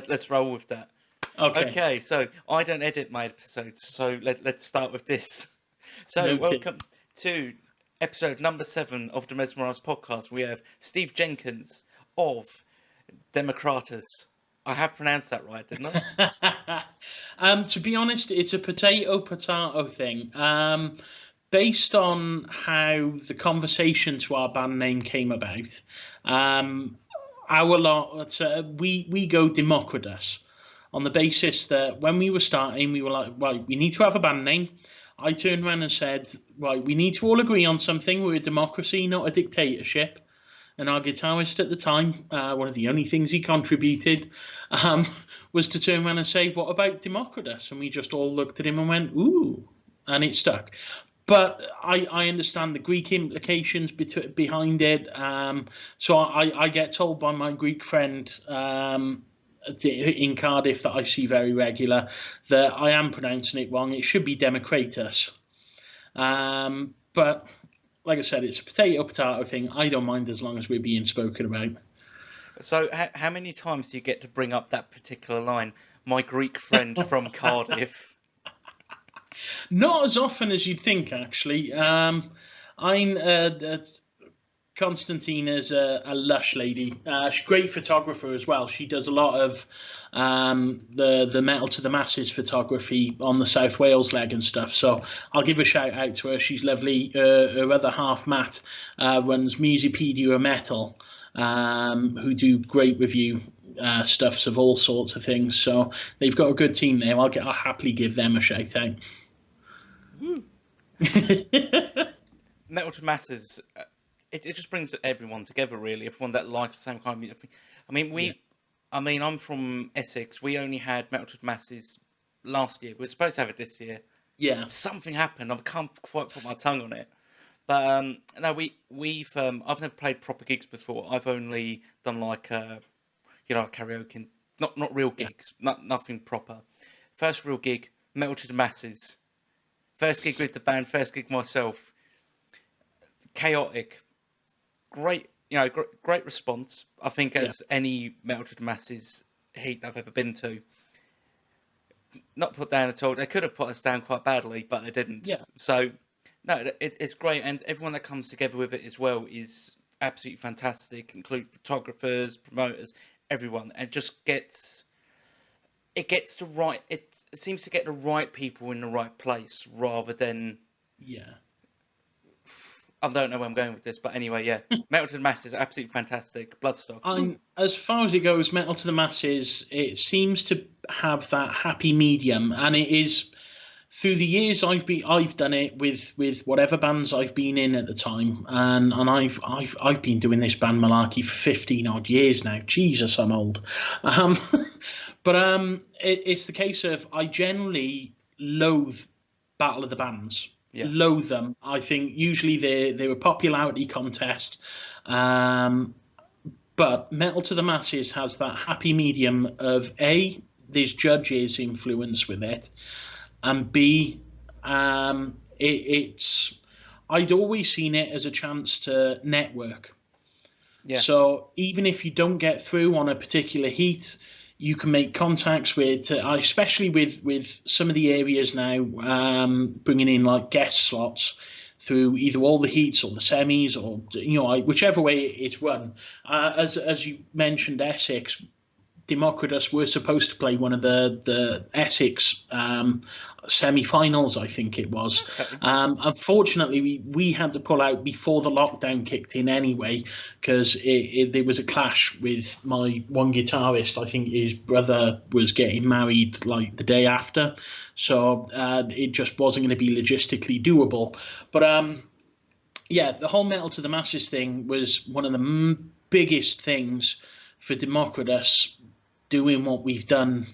Let's roll with that. Okay. Okay, so I don't edit my episodes, so let's start with this. So Noted. welcome to episode number 7 of the Mesmerise podcast. We have Steve Jenkins of Democratus. I have pronounced that right, didn't I? To be honest, it's a potato thing. Based on how the conversation to our band name came about, we go Democratus on the basis that when we were starting, we were like, right, we need to have a band name. I turned around and said, right, we need to all agree on something. We're a democracy, not a dictatorship. And our guitarist at the time, one of the only things he contributed, was to turn around and say, what about Democratus? And we just all looked at him and went, ooh, and it stuck. But I understand the Greek implications behind it. So I get told by my Greek friend in Cardiff that I see very regular that I am pronouncing it wrong. It should be Democratus. But like I said, it's a potato thing. I don't mind as long as we're being spoken about. So how many times do you get to bring up that particular line? My Greek friend from Cardiff. Not as often as you'd think, actually. Constantina's a lush lady. She's a great photographer as well. She does a lot of the Metal to the Masses photography on the South Wales leg and stuff. So I'll give a shout out to her. She's lovely. Her other half, Matt, runs Musipedia Metal, who do great review stuffs of all sorts of things. So they've got a good team there. I'll happily give them a shout out. Metal to Masses, it just brings everyone together, really. Everyone that likes the same kind of music. I mean, I'm from Essex. We only had Metal to Masses last year. We were supposed to have it this year. Yeah. Something happened. I can't quite put my tongue on it. But no, we've I've never played proper gigs before. I've only done like karaoke, not real gigs, nothing proper. First real gig, Metal to the Masses. First gig with the band, first gig myself. Chaotic, great, great response. I think as any Metal to the Masses heat I've ever been to. Not put down at all. They could have put us down quite badly, but they didn't. Yeah. So no, it's great, and everyone that comes together with it as well is absolutely fantastic. Include photographers, promoters, everyone, and just gets. It seems to get the right people in the right place rather than. Yeah. I don't know where I'm going with this, but anyway, yeah. Metal to the Masses, absolutely fantastic. Bloodstock. As far as it goes, Metal to the Masses, it seems to have that happy medium, and it is through the years I've done it with whatever bands I've been in at the time, and I've been doing this band malarkey for 15 odd years now. Jesus, I'm old. But it's the case of I generally loathe Battle of the Bands. Yeah. Loathe them. I think usually they're a popularity contest. But Metal to the Masses has that happy medium of A, there's judges' influence with it, and B, it's I'd always seen it as a chance to network. Yeah. So even if you don't get through on a particular heat, you can make contacts with, especially with some of the areas now, bringing in like guest slots through either all the heats or the semis, or whichever way it's run. As you mentioned, Essex, Democratus were supposed to play one of the Essex semi-finals, I think it was. Okay. Unfortunately, we had to pull out before the lockdown kicked in anyway, because there was a clash with my one guitarist. I think his brother was getting married like the day after, so it just wasn't going to be logistically doable. But the whole Metal to the Masses thing was one of the biggest things for Democratus doing what we've done.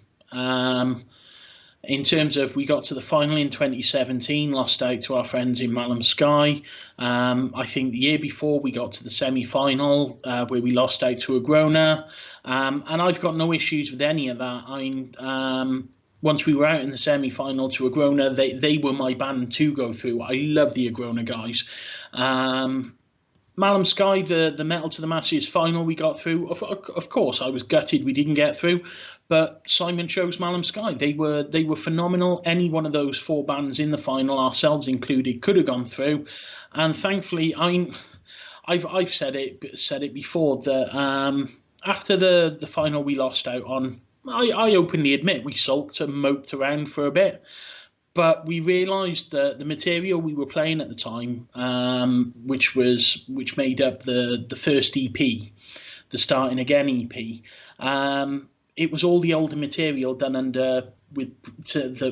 In terms of, we got to the final in 2017, lost out to our friends in Malum Sky. I think the year before we got to the semi-final where we lost out to Agrona. And I've got no issues with any of that. Once we were out in the semi-final to Agrona, they were my band to go through. I love the Agrona guys. Malum Sky, the Metal to the Masses final we got through. Of course, I was gutted we didn't get through, but Simon chose Malum Sky. They were phenomenal. Any one of those 4 bands in the final, ourselves included, could have gone through, and thankfully, I've said it before that after the final we lost out on, I openly admit we sulked and moped around for a bit. But we realised that the material we were playing at the time, which made up the first EP, the Starting Again EP, it was all the older material done that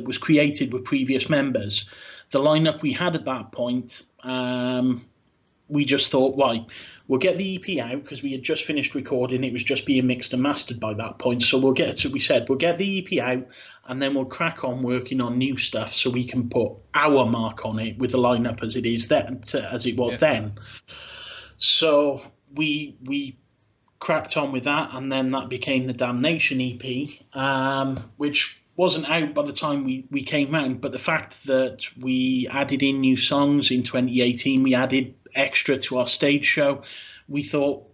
was created with previous members. The lineup we had at that point, we just thought, right, we'll get the EP out because we had just finished recording. It was just being mixed and mastered by that point. So we'll get the EP out, and then we'll crack on working on new stuff so we can put our mark on it with the lineup as it was then. So we cracked on with that, and then that became the Damnation EP, which wasn't out by the time we came round. But the fact that we added in new songs in 2018, we added extra to our stage show. We thought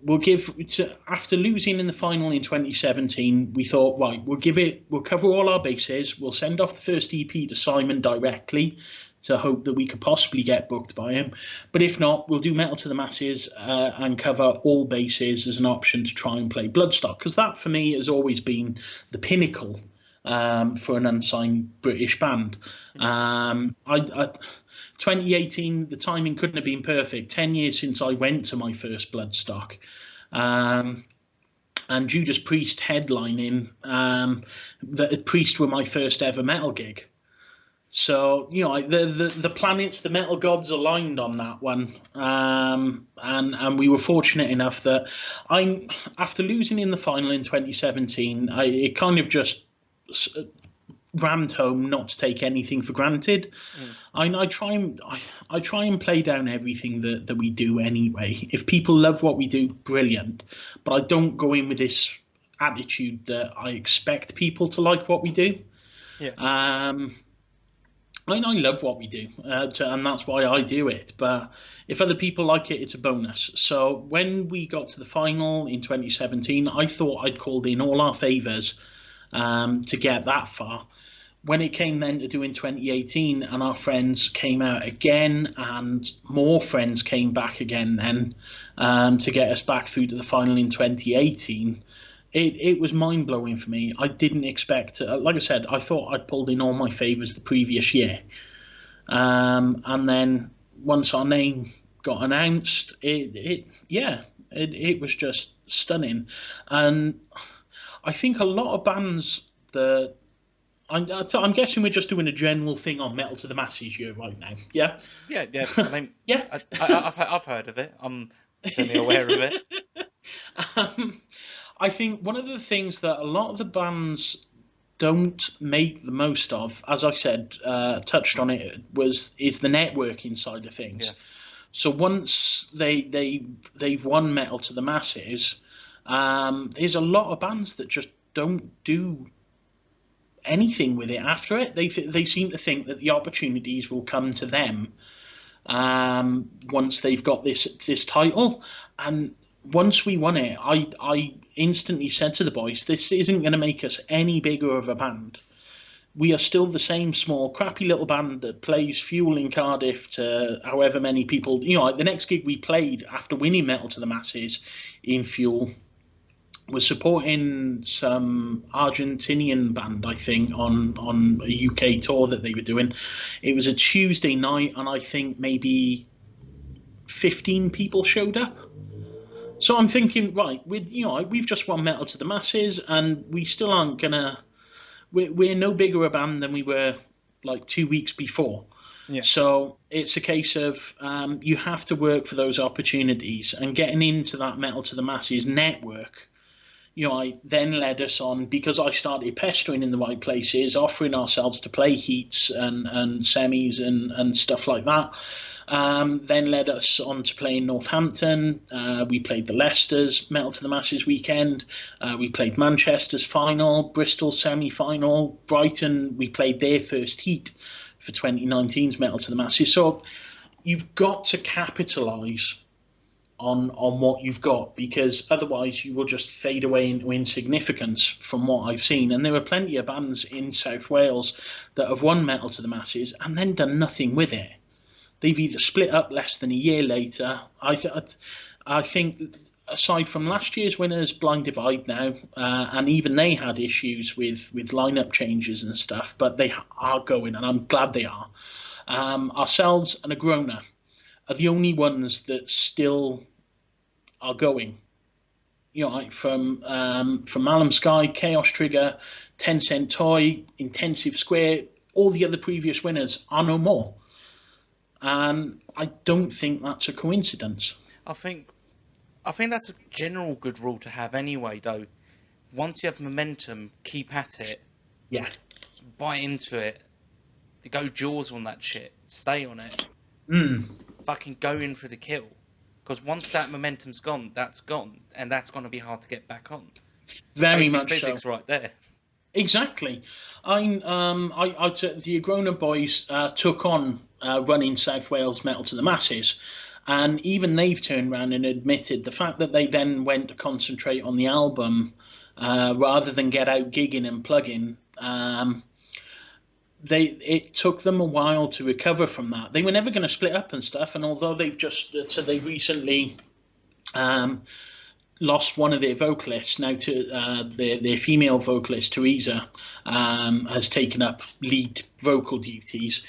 after losing in the final in 2017, we thought, right, we'll cover all our bases. We'll send off the first EP to Simon directly to hope that we could possibly get booked by him. But if not, we'll do Metal to the Masses and cover all bases as an option to try and play Bloodstock, because that for me has always been the pinnacle for an unsigned British band. 2018, the timing couldn't have been perfect. 10 years since I went to my first Bloodstock. And Judas Priest headlining, that Priest were my first ever metal gig. So, the planets, the metal gods aligned on that one. And we were fortunate enough that after losing in the final in 2017, it kind of just rammed home not to take anything for granted. I try and play down everything that we do anyway. If people love what we do, brilliant. But I don't go in with this attitude that I expect people to like what we do. I love what we do, and that's why I do it. But if other people like it, it's a bonus. So when we got to the final in 2017, I thought I'd called in all our favours to get that far. When it came then to doing 2018, and our friends came out again, and more friends came back again then to get us back through to the final in 2018, it was mind-blowing for me. I didn't expect to, like I said, I thought I'd pulled in all my favours the previous year. And then once our name got announced, it was just stunning. And I think a lot of bands that I'm guessing we're just doing a general thing on Metal to the Masses here right now. Yeah. Yeah. I mean, yeah. I've heard of it. I'm semi-aware of it. I think one of the things that a lot of the bands don't make the most of, as I said, touched on it, is the networking side of things. Yeah. So once they've won Metal to the Masses, there's a lot of bands that just don't do anything with it after it. They seem to think that the opportunities will come to them once they've got this title. And once we won it, I instantly said to the boys, this isn't going to make us any bigger of a band. We are still the same small, crappy little band that plays Fuel in Cardiff to however many people. The next gig we played after winning Metal to the Masses in Fuel was supporting some Argentinian band, I think, on a UK tour that they were doing. It was a Tuesday night, and I think maybe 15 people showed up. So I'm thinking, right, we've just won Metal to the Masses, and we still aren't gonna. We're no bigger a band than we were like 2 weeks before. Yeah. So it's a case of you have to work for those opportunities, and getting into that Metal to the Masses network. I then led us on, because I started pestering in the right places, offering ourselves to play heats and semis and stuff like that. Then led us on to play in Northampton. We played the Leicester's Metal to the Masses weekend. We played Manchester's final, Bristol's semi-final, Brighton. We played their first heat for 2019's Metal to the Masses. So you've got to capitalise on what you've got, because otherwise you will just fade away into insignificance from what I've seen. And there are plenty of bands in South Wales that have won Metal to the Masses and then done nothing with it. They've either split up less than a year later. I think aside from last year's winners, Blind Divide now, and even they had issues with lineup changes and stuff, but they are going, and I'm glad they are. Ourselves and Agrona are the only ones that still are going. You know, like from Malum Sky, Chaos Trigger, 10 Cent Toy, Intensive Square, all the other previous winners are no more. And I don't think that's a coincidence. I think that's a general good rule to have anyway, though. Once you have momentum, keep at it. Yeah. Buy into it. Go jaws on that shit. Stay on it. Fucking go in for the kill. Because once that momentum's gone, that's gone. And that's going to be hard to get back on. Very Basic much physics so. right there. Exactly. The Agrona boys took on running South Wales Metal to the Masses, and even they've turned around and admitted the fact that they then went to concentrate on the album rather than get out gigging and plugging. It took them a while to recover from that. They were never going to split up and stuff, and although they've recently lost one of their vocalists now to their female vocalist Teresa has taken up lead vocal duties.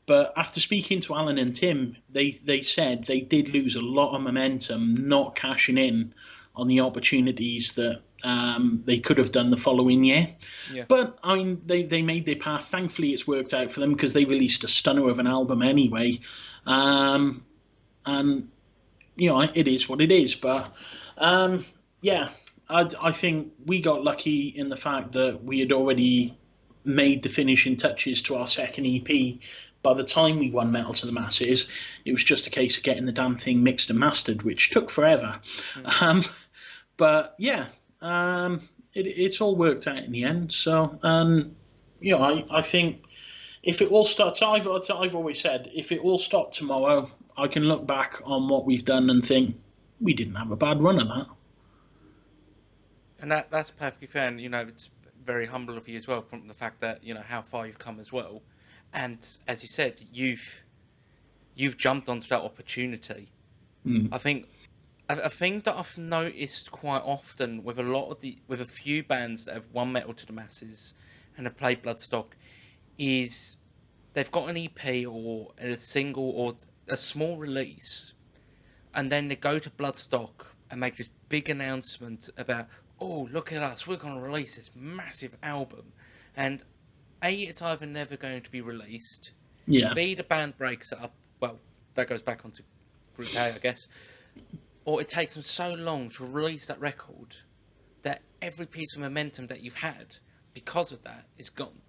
But after speaking to Alan and Tim, they said they did lose a lot of momentum not cashing in on the opportunities that they could have done the following year. Yeah. But I mean, they made their path. Thankfully, it's worked out for them because they released a stunner of an album anyway. And you know, it is what it is. But yeah, I think we got lucky in the fact that we had already made the finishing touches to our second EP. By the time we won Metal to the Masses, it was just a case of getting the damn thing mixed and mastered, which took forever. But yeah, it's all worked out in the end. So, you know, I think if it all starts, I've always said, if it all stopped tomorrow, I can look back on what we've done and think we didn't have a bad run at that. And that's perfectly fair. And, you know, it's very humble of you as well, from the fact that, you know, how far you've come as well. And as you said, you've jumped onto that opportunity. I think a thing that I've noticed quite often with a few bands that have won Metal to the Masses and have played Bloodstock is they've got an EP or a single or a small release, and then they go to Bloodstock and make this big announcement about, oh, look at us, we're going to release this massive album. And A, it's either never going to be released. Yeah. B, the band breaks it up. Well, that goes back onto Group A, I guess. Or it takes them so long to release that record that every piece of momentum that you've had because of that is gone.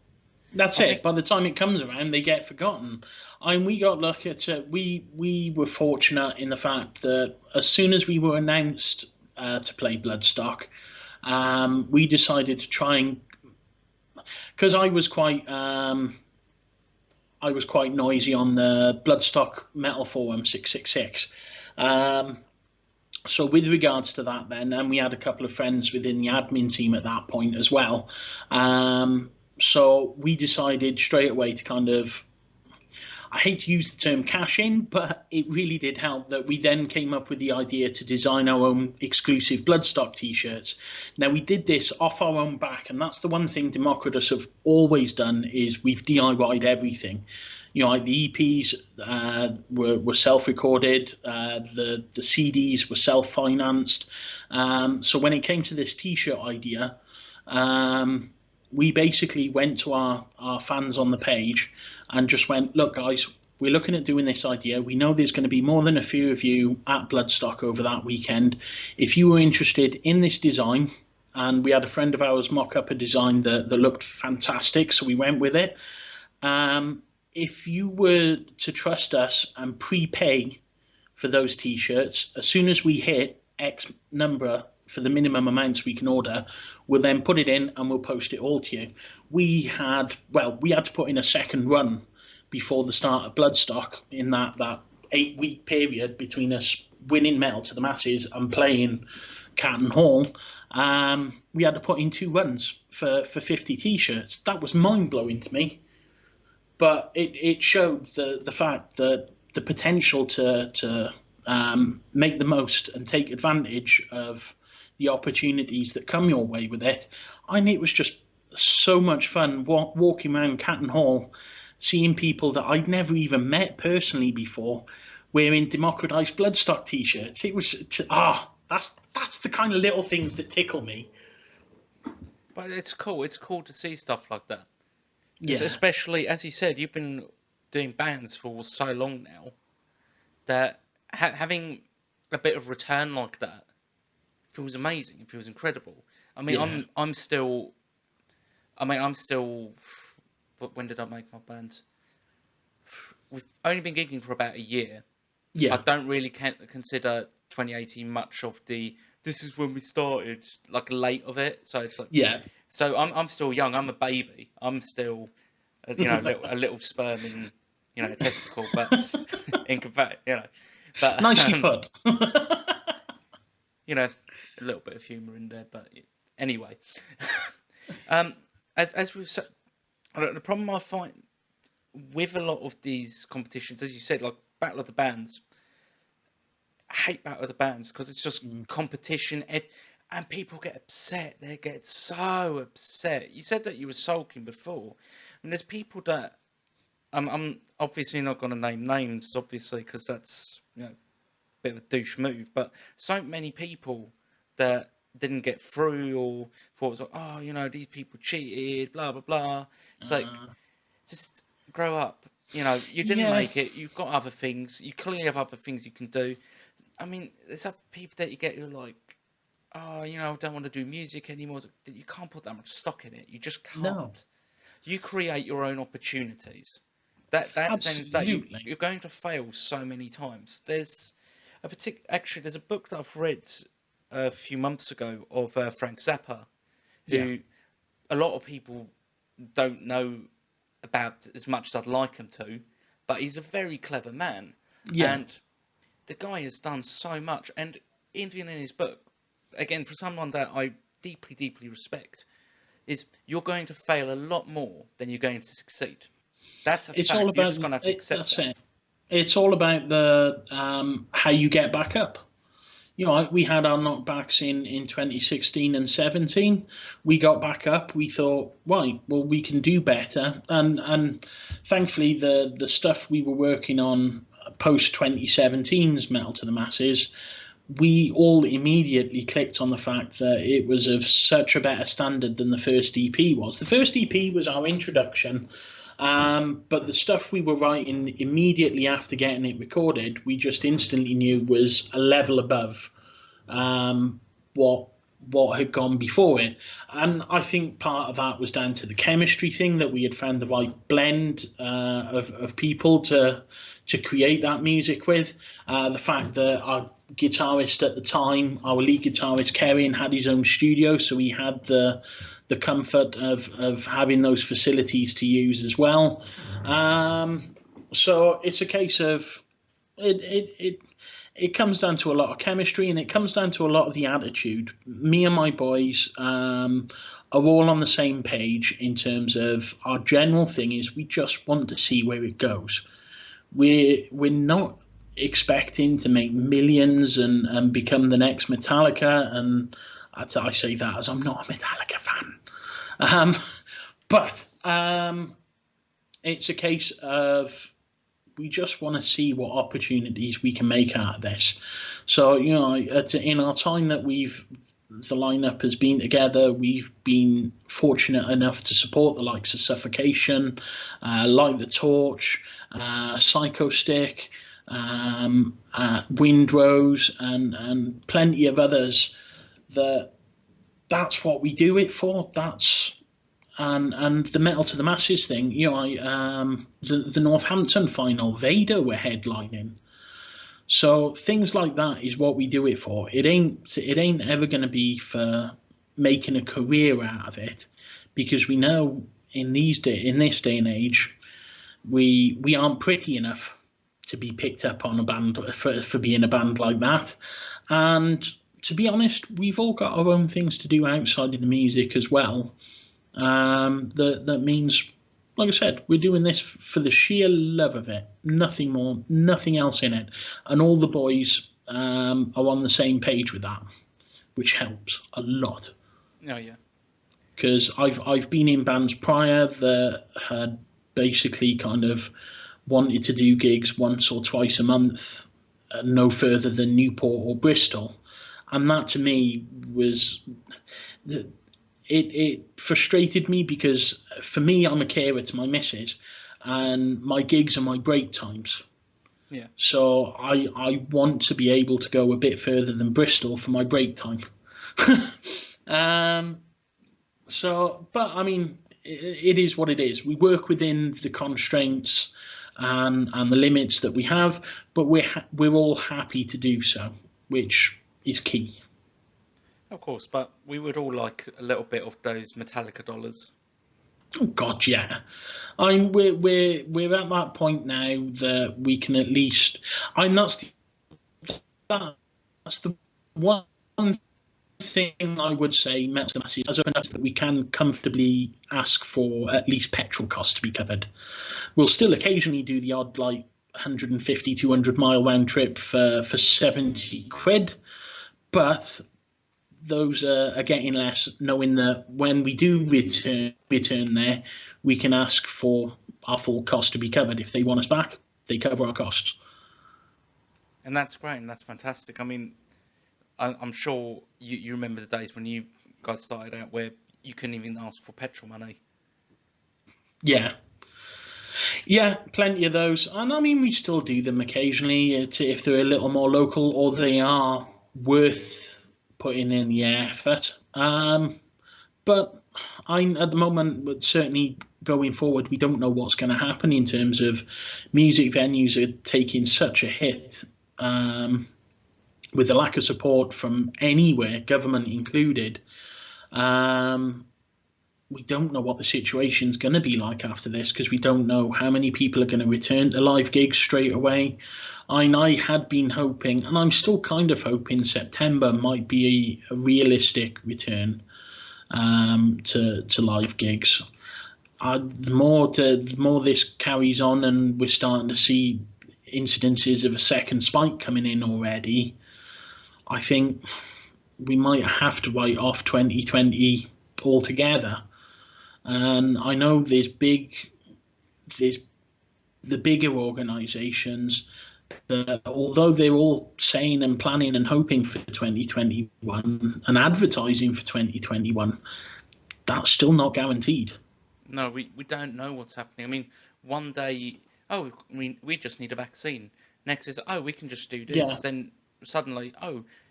That's it. By the time it comes around, they get forgotten. We got lucky. We were fortunate in the fact that as soon as we were announced to play Bloodstock, we decided to try and, because I was quite noisy on the Bloodstock Metal Forum 666. So with regards to that then, and we had a couple of friends within the admin team at that point as well. So we decided straight away to kind of, I hate to use the term cash in, but it really did help that we then came up with the idea to design our own exclusive Bloodstock t-shirts. Now we did this off our own back, and that's the one thing Democratus have always done, is we've DIY'd everything. You know, like the EPs were self-recorded, the CDs were self-financed. So when it came to this t-shirt idea, we basically went to our fans on the page and just went, look, guys, we're looking at doing this idea. We know there's going to be more than a few of you at Bloodstock over that weekend. If you were interested in this design, and we had a friend of ours mock up a design that looked fantastic, so we went with it. If you were to trust us and prepay for those T-shirts, as soon as we hit X number for the minimum amounts we can order, we'll then put it in and we'll post it all to you. We had to put in a second run before the start of Bloodstock in that 8-week period between us winning Metal to the Masses and playing Canton Hall, we had to put in 2 runs for 50 T-shirts. That was mind-blowing to me. But it showed the fact that the potential to make the most and take advantage of the opportunities that come your way with it. And it was just so much fun walking around Canton Hall, seeing people that I'd never even met personally before wearing Democratus Bloodstock T-shirts. It was that's the kind of little things that tickle me. But it's cool. It's cool to see stuff like that. Yeah. Especially, as you said, you've been doing bands for so long now that having a bit of return like that feels amazing. It feels incredible. I mean, I'm still. When did I make my band? We've only been gigging for about a year. Yeah. I don't really consider 2018 much of the. This is when we started, like late of it. So it's like So I'm still young. I'm a baby. I'm still, a little sperm in, a testicle, but in comparison, But nicely put. A little bit of humour in there, but anyway. As we've said, the problem I find with a lot of these competitions, as you said, like Battle of the Bands, I hate Battle of the Bands because it's just competition. And people get upset. They get so upset. You said that you were sulking before. And there's people that... I'm obviously not going to name names, obviously, because that's a bit of a douche move. But so many people that didn't get through or thought it was like, these people cheated, blah, blah, blah. It's like, just grow up. You didn't make it. You've got other things. You clearly have other things you can do. I mean, there's other people that you get who are like, I don't want to do music anymore. You can't put that much stock in it. You just can't. No. You create your own opportunities. You're going to fail so many times. There's a book that I've read a few months ago of Frank Zappa, who a lot of people don't know about as much as I'd like him to, but he's a very clever man. Yeah. And the guy has done so much. And even in his book, again, for someone that I deeply, deeply respect, is you're going to fail a lot more than you're going to succeed. That's a fact. You're just going to have to accept that. It's all about the how you get back up. We had our knockbacks in 2016 and 17. We got back up. We thought, right, well, we can do better. And thankfully, the stuff we were working on post 2017's Metal to the Masses, we all immediately clicked on the fact that it was of such a better standard than the first EP was. The first EP was our introduction, but the stuff we were writing immediately after getting it recorded, we just instantly knew was a level above what had gone before it. And I think part of that was down to the chemistry thing, that we had found the right blend of people to create that music with. The fact that our guitarist at the time, our lead guitarist Kerry, had his own studio, so he had the comfort of having those facilities to use as well. So it's a case of it comes down to a lot of chemistry, and it comes down to a lot of the attitude. Me and my boys are all on the same page in terms of our general thing is we just want to see where it goes. We're not expecting to make millions and become the next Metallica, and I say that as I'm not a Metallica fan. But it's a case of we just want to see what opportunities we can make out of this. So, in our time that the lineup has been together, we've been fortunate enough to support the likes of Suffocation, Light the Torch, Psycho Stick, Windrose, and plenty of others. That's what we do it for. And the Metal to the Masses thing, the Northampton final, Vader were headlining. So things like that is what we do it for. It ain't ever going to be for making a career out of it, because we know in this day and age, we aren't pretty enough to be picked up on a band for being a band like that. And to be honest, we've all got our own things to do outside of the music as well. That means, like I said, we're doing this for the sheer love of it. Nothing more, nothing else in it. And all the boys are on the same page with that, which helps a lot. Oh, yeah. Because I've been in bands prior that had basically kind of wanted to do gigs once or twice a month, no further than Newport or Bristol. And that to me was... It frustrated me because for me, I'm a carer to my missus, and my gigs are my break times. Yeah. So I want to be able to go a bit further than Bristol for my break time. But I mean, it is what it is. We work within the constraints and the limits that we have, but we're all happy to do so, which is key. Of course, but we would all like a little bit of those Metallica dollars. Oh God, yeah. We're at that point now that we can at least. That's the one thing I would say. Masses as open that we can comfortably ask for at least petrol costs to be covered. We'll still occasionally do the odd 150, 200 mile round trip for 70 quid, but those are getting less, knowing that when we do return there, we can ask for our full cost to be covered. If they want us back, they cover our costs. And that's great, and that's fantastic. I mean, I'm sure you remember the days when you guys started out where you couldn't even ask for petrol money. Yeah. Yeah, plenty of those. And I mean, we still do them occasionally if they're a little more local or they are worth putting in the effort. But at the moment, certainly going forward, we don't know what's going to happen in terms of music venues are taking such a hit with the lack of support from anywhere, government included. We don't know what the situation's going to be like after this because we don't know how many people are going to return to live gigs straight away. I had been hoping, and I'm still kind of hoping, September might be a realistic return to live gigs. The more this carries on and we're starting to see incidences of a second spike coming in already, I think we might have to write off 2020 altogether. And I know there's the bigger organisations that, although they're all saying and planning and hoping for 2021 and advertising for 2021, that's still not guaranteed. No, we don't know what's happening. I mean, one day, we just need a vaccine. Next is, we can just do this. Yeah. Then suddenly,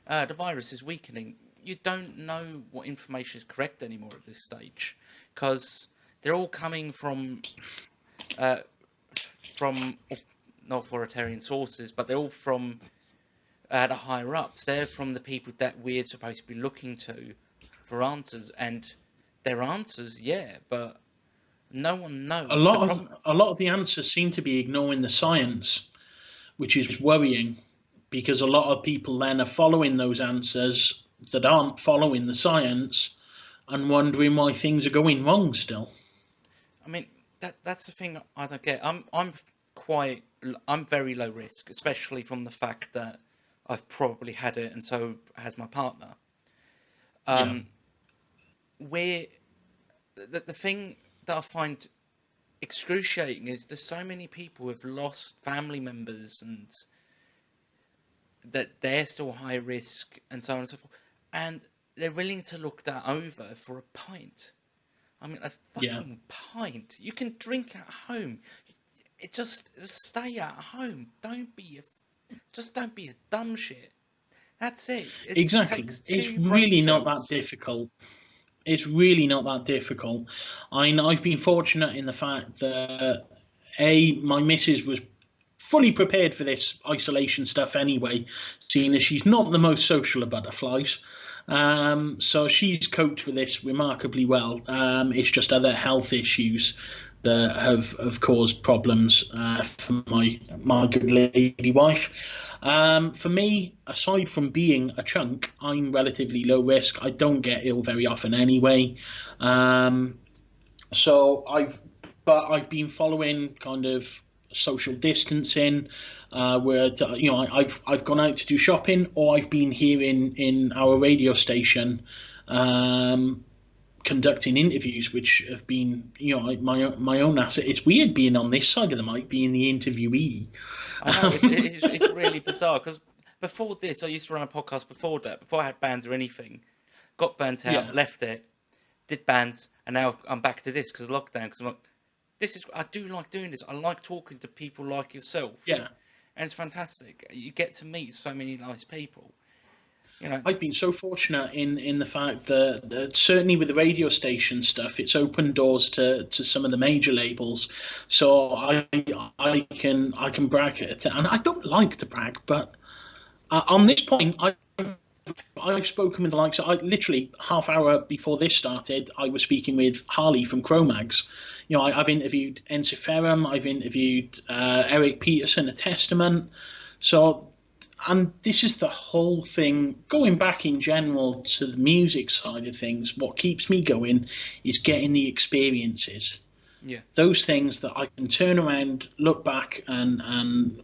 the virus is weakening. You don't know what information is correct anymore at this stage because they're all coming from not authoritarian sources, but they're all from the higher ups. They're from the people that we're supposed to be looking to for answers, and their answers, but no one knows. A lot of the answers seem to be ignoring the science, which is worrying because a lot of people then are following those answers that aren't following the science and wondering why things are going wrong still. I mean, that's the thing I don't get. I'm very low risk, especially from the fact that I've probably had it and so has my partner. Where the thing that I find excruciating is there's so many people who have lost family members and that they're still high risk and so on and so forth. And they're willing to look that over for a pint. I mean, a fucking pint. You can drink at home. Just stay at home. Don't be a dumb shit. That's it. Exactly. It's really not that difficult. It's really not that difficult. I've been fortunate in the fact that my missus was fully prepared for this isolation stuff anyway, seeing as she's not the most social of butterflies. So she's coped with this remarkably well. It's just other health issues that have caused problems for my good lady wife. For me, aside from being a chunk, I'm relatively low risk. I don't get ill very often anyway. So I've been following kind of social distancing, where I've gone out to do shopping, or I've been here in our radio station, conducting interviews, which have been my own asset. It's weird being on this side of the mic, being the interviewee. I know it's really bizarre because before this, I used to run a podcast before that, before I had bands or anything. Got burnt out, left it, did bands, and now I'm back to this because of lockdown. Because I'm like, I do like doing this. I like talking to people like yourself. Yeah, and it's fantastic. You get to meet so many nice people. I've been so fortunate in the fact that certainly with the radio station stuff, it's opened doors to some of the major labels. So I can brag it, and I don't like to brag, but on this point, I've spoken with the likes of, literally half hour before this started, I was speaking with Harley from Cro-Mags. I've interviewed Ensiferum, I've interviewed Eric Peterson, A Testament. So, and this is the whole thing, going back in general to the music side of things, what keeps me going is getting the experiences. Yeah. Those things that I can turn around, look back, and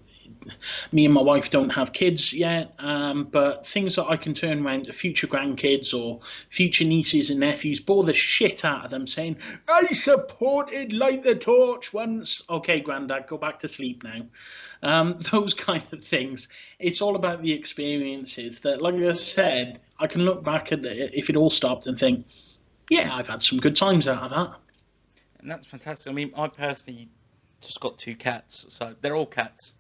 me and my wife don't have kids yet, but things that I can turn around to future grandkids or future nieces and nephews, bore the shit out of them saying, I supported Light the Torch once. Okay, Grandad, go back to sleep now. Those kind of things. It's all about the experiences that, like I said, I can look back at it, if it all stopped, and think, yeah, I've had some good times out of that. And that's fantastic. I mean, I personally just got 2 cats, so they're all cats.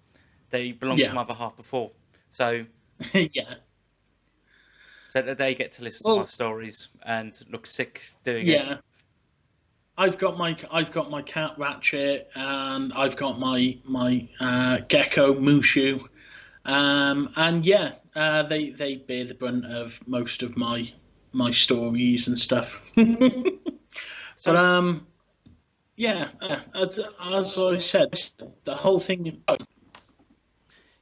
They belonged to my other half before, so yeah. So that they get to listen to my stories and look sick doing it. Yeah, I've got my cat Ratchet, and I've got my gecko Mushu, and they bear the brunt of most of my stories and stuff. So, but as I said, the whole thing.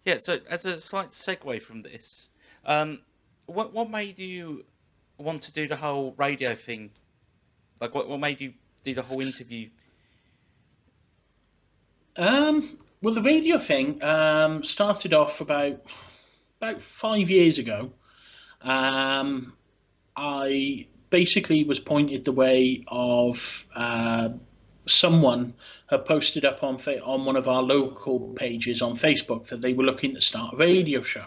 Yeah, so as a slight segue from this, what made you want to do the whole radio thing? Like, what made you do the whole interview? Well, the radio thing started off about 5 years ago. I basically was pointed the way of someone had posted up on one of our local pages on Facebook that they were looking to start a radio show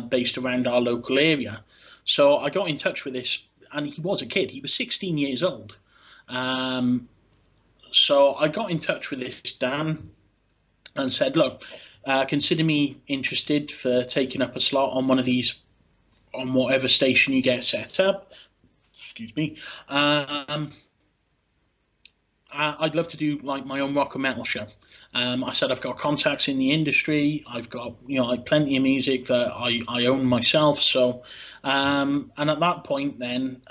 based around our local area. So I got in touch with this, and he was a kid. He was 16 years old. So I got in touch with this Dan and said, look, consider me interested for taking up a slot on one of these, on whatever station you get set up. Excuse me. I'd love to do like my own rock and metal show. I said I've got contacts in the industry. I've got plenty of music that I own myself. So, and at that point, then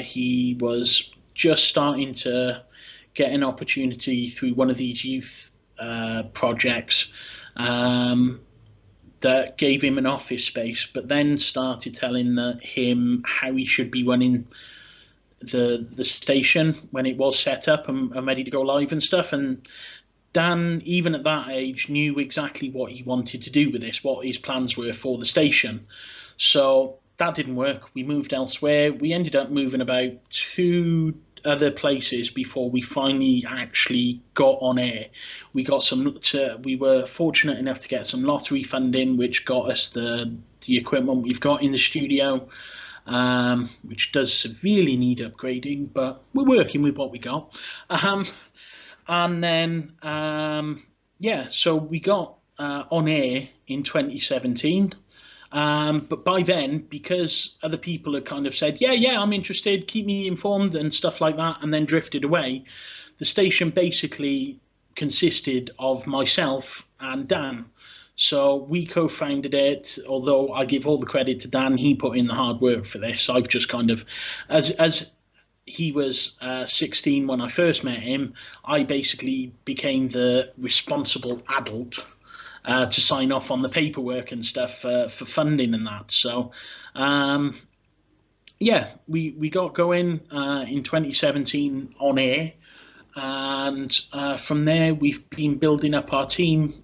he was just starting to get an opportunity through one of these youth projects that gave him an office space, but then started telling him how he should be running the station when it was set up and ready to go live and stuff. And Dan, even at that age, knew exactly what he wanted to do with this, what his plans were for the station. So that didn't work. We moved elsewhere. We ended up moving about 2 other places before we finally actually got on air. We were fortunate enough to get some lottery funding, which got us the equipment we've got in the studio, which does severely need upgrading, but we're working with what we got. And then, so we got on air in 2017. But by then, because other people had kind of said, yeah, I'm interested, keep me informed and stuff like that, and then drifted away, the station basically consisted of myself and Dan. So we co-founded it, although I give all the credit to Dan. He put in the hard work for this. I've just kind of, as he was 16 when I first met him, I basically became the responsible adult to sign off on the paperwork and stuff for funding and that. So, yeah, we got going in 2017 on air, and from there we've been building up our team.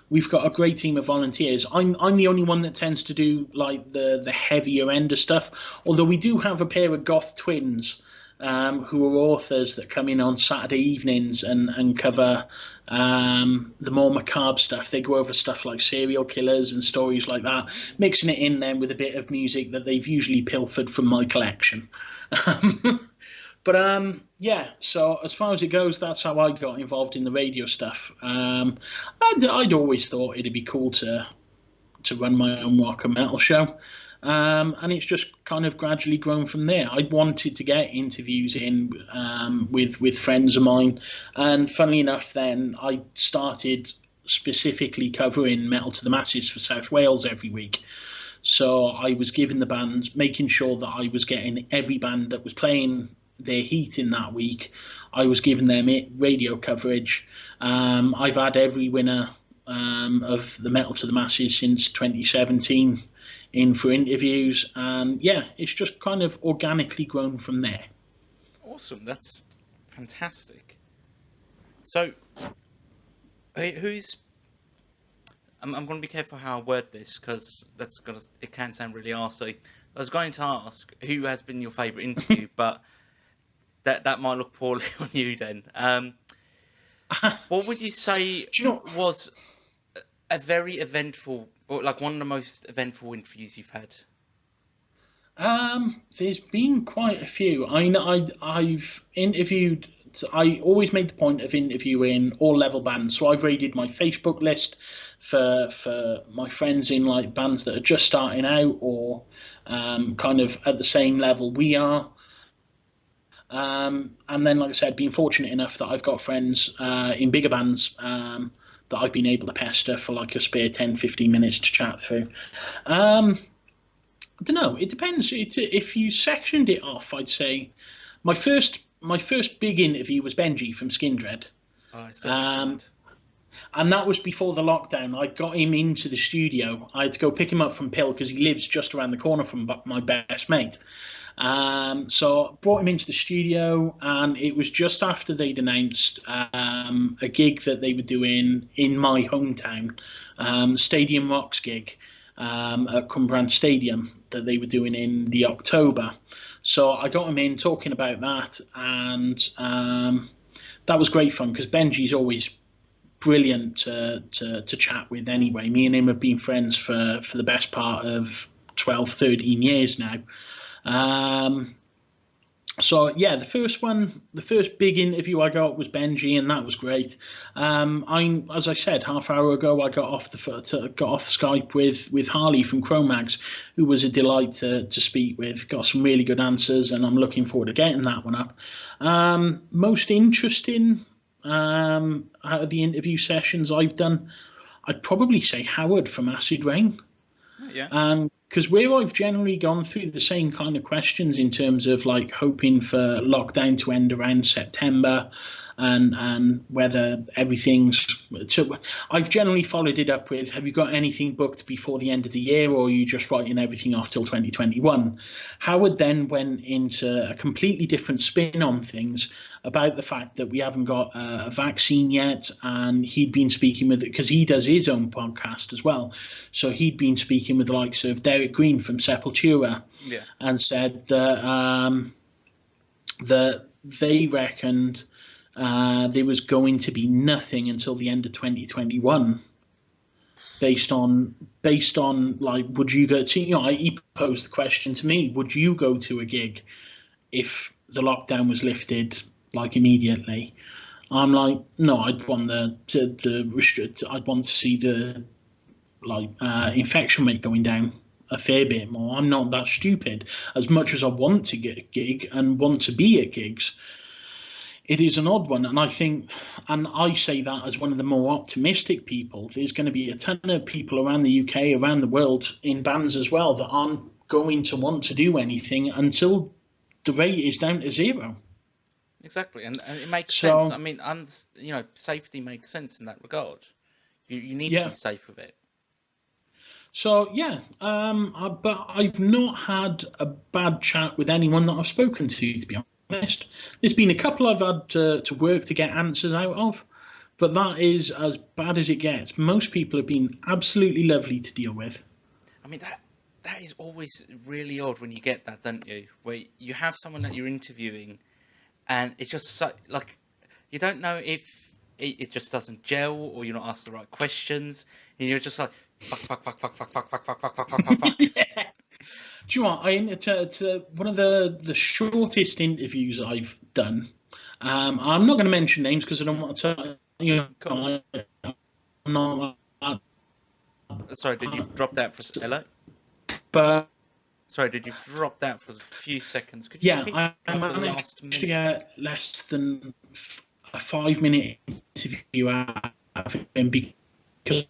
We've got a great team of volunteers. I'm the only one that tends to do like the heavier end of stuff, although we do have a pair of goth twins who are authors that come in on Saturday evenings and cover the more macabre stuff. They go over stuff like serial killers and stories like that, mixing it in then with a bit of music that they've usually pilfered from my collection. But yeah, so as far as it goes, that's how I got involved in the radio stuff. I'd always thought it'd be cool to run my own rock and metal show, and it's just kind of gradually grown from there. I wanted to get interviews in with friends of mine, and funnily enough, then I started specifically covering Metal to the Masses for South Wales every week. So I was giving the bands, making sure that I was getting every band that was playing their heat in that week. I was giving them radio coverage. I've had every winner of the Metal to the Masses since 2017 in for interviews, and yeah, it's just kind of organically grown from there. Awesome, that's fantastic. So, who's? I'm going to be careful how I word this because it can sound really arsey. I was going to ask who has been your favourite interview, but that might look poorly on you then. What would you say was a very eventful, or like one of the most eventful interviews you've had? There's been quite a few. I've interviewed. I always made the point of interviewing all level bands. So I've raided my Facebook list for my friends in like bands that are just starting out or kind of at the same level we are. And then, like I said, being fortunate enough that I've got friends in bigger bands that I've been able to pester for like a spare 10, 15 minutes to chat through. I don't know. It depends. If you sectioned it off, I'd say my first big interview was Benji from Skindred. Oh, it's such and that was before the lockdown. I got him into the studio. I had to go pick him up from Pill because he lives just around the corner from my best mate. So brought him into the studio, and it was just after they'd announced a gig that they were doing in my hometown, Stadium Rocks gig at Cumbrand Stadium that they were doing in the October. So I got him in talking about that, and that was great fun because Benji's always brilliant to chat with anyway. Me and him have been friends for the best part of 12, 13 years now. So yeah, the first big interview I got was Benji, and that was great. As I said, half hour ago, I got off Skype with Harley from Chromags, who was a delight to speak with. Got some really good answers, and I'm looking forward to getting that one up. Most interesting out of the interview sessions I've done, I'd probably say Howard from Acid Rain. Oh, yeah. Because where I've generally gone through the same kind of questions in terms of like hoping for lockdown to end around September and whether everything's... I've generally followed it up with, have you got anything booked before the end of the year, or are you just writing everything off till 2021? Howard then went into a completely different spin on things about the fact that we haven't got a vaccine yet, and he'd been speaking with, because he does his own podcast as well, so he'd been speaking with the likes of Derek Green from Sepultura, yeah, and said that they reckoned there was going to be nothing until the end of 2021, based on like, would you go to, he posed the question to me, would you go to a gig if the lockdown was lifted like immediately? I'm like, no, I'd want I'd want to see the infection rate going down a fair bit more. I'm not that stupid. As much as I want to get a gig and want to be at gigs, It is an odd one, and I think, and I say that as one of the more optimistic people, there's going to be a ton of people around the UK, around the world, in bands as well, that aren't going to want to do anything until the rate is down to zero. Exactly, and it makes sense. I mean, safety makes sense in that regard. You need to be safe with it. So yeah, but I've not had a bad chat with anyone that I've spoken to be honest. There's been a couple I've had to work to get answers out of, but that is as bad as it gets. Most people have been absolutely lovely to deal with. I mean, that is always really odd when you get that, don't you? Where you have someone that you're interviewing, and it's just so, like, you don't know if it just doesn't gel, or you're not asked the right questions, and you're just like, fuck. Yeah. Do you know what? To one of the shortest interviews I've done. I'm not going to mention names because I don't want to. I'm not. Sorry, did you drop out for hello? But sorry, did you drop out for a few seconds? Could you I managed to get less than a 5-minute interview out of him because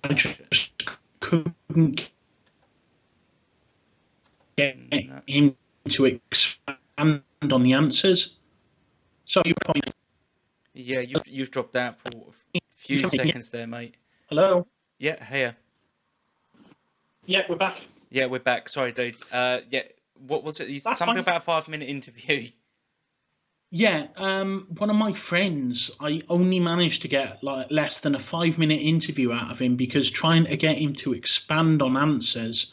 I just couldn't get him to expand on the answers. So your point. Yeah, you've dropped out for a few seconds there, mate. Hello. Yeah, here. Yeah, we're back. Yeah, we're back. Sorry, dude. Yeah, what was it? That's something fine. about a 5-minute interview. Yeah, one of my friends, I only managed to get like less than a 5-minute interview out of him because trying to get him to expand on answers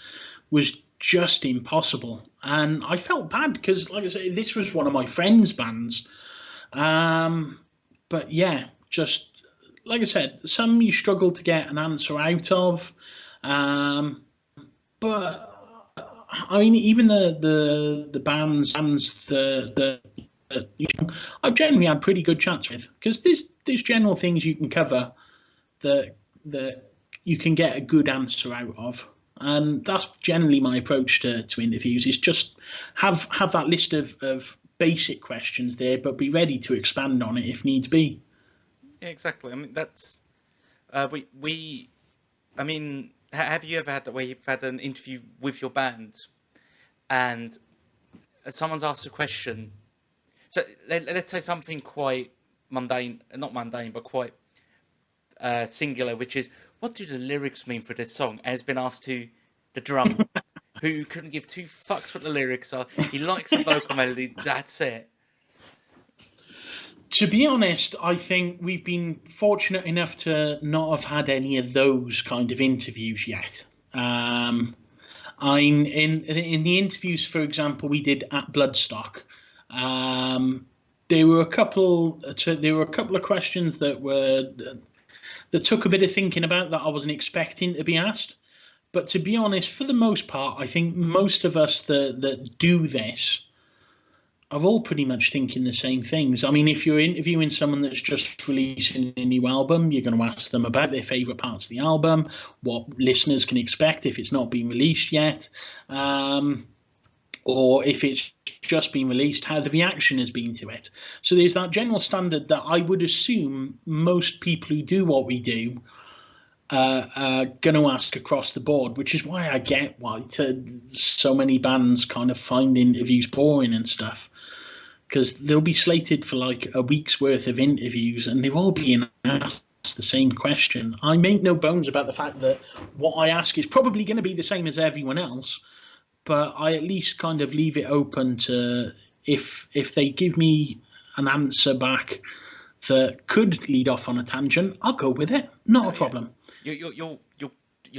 was just impossible. And I felt bad because, like I said, this was one of my friend's bands. But yeah, just like I said, some you struggle to get an answer out of. But I mean, even the bands, I've generally had pretty good chats with, because there's general things you can cover that you can get a good answer out of, and that's generally my approach to interviews. Is just have that list of basic questions there, but be ready to expand on it if needs be. Yeah, exactly. I mean, that's we. I mean, have you ever had where you've had an interview with your band, and someone's asked a question? So let's say something quite mundane, not mundane, but quite singular, which is, what do the lyrics mean for this song? And it's been asked to the drummer, who couldn't give two fucks what the lyrics are. He likes the vocal melody, that's it. To be honest, I think we've been fortunate enough to not have had any of those kind of interviews yet. I'm in the interviews, for example, we did at Bloodstock. There were a couple of questions that took a bit of thinking about that I wasn't expecting to be asked. But to be honest, for the most part, I think most of us that do this are all pretty much thinking the same things. I mean, if you're interviewing someone that's just releasing a new album, you're going to ask them about their favourite parts of the album, what listeners can expect if it's not been released yet, or if it's just been released, how the reaction has been to it. So there's that general standard that I would assume most people who do what we do are going to ask across the board, which is why I get why so many bands kind of find interviews boring and stuff, because they'll be slated for like a week's worth of interviews and they're all being asked the same question. I make no bones about the fact that what I ask is probably going to be the same as everyone else, but I at least kind of leave it open to, if they give me an answer back that could lead off on a tangent, I'll go with it. Not a problem. You'll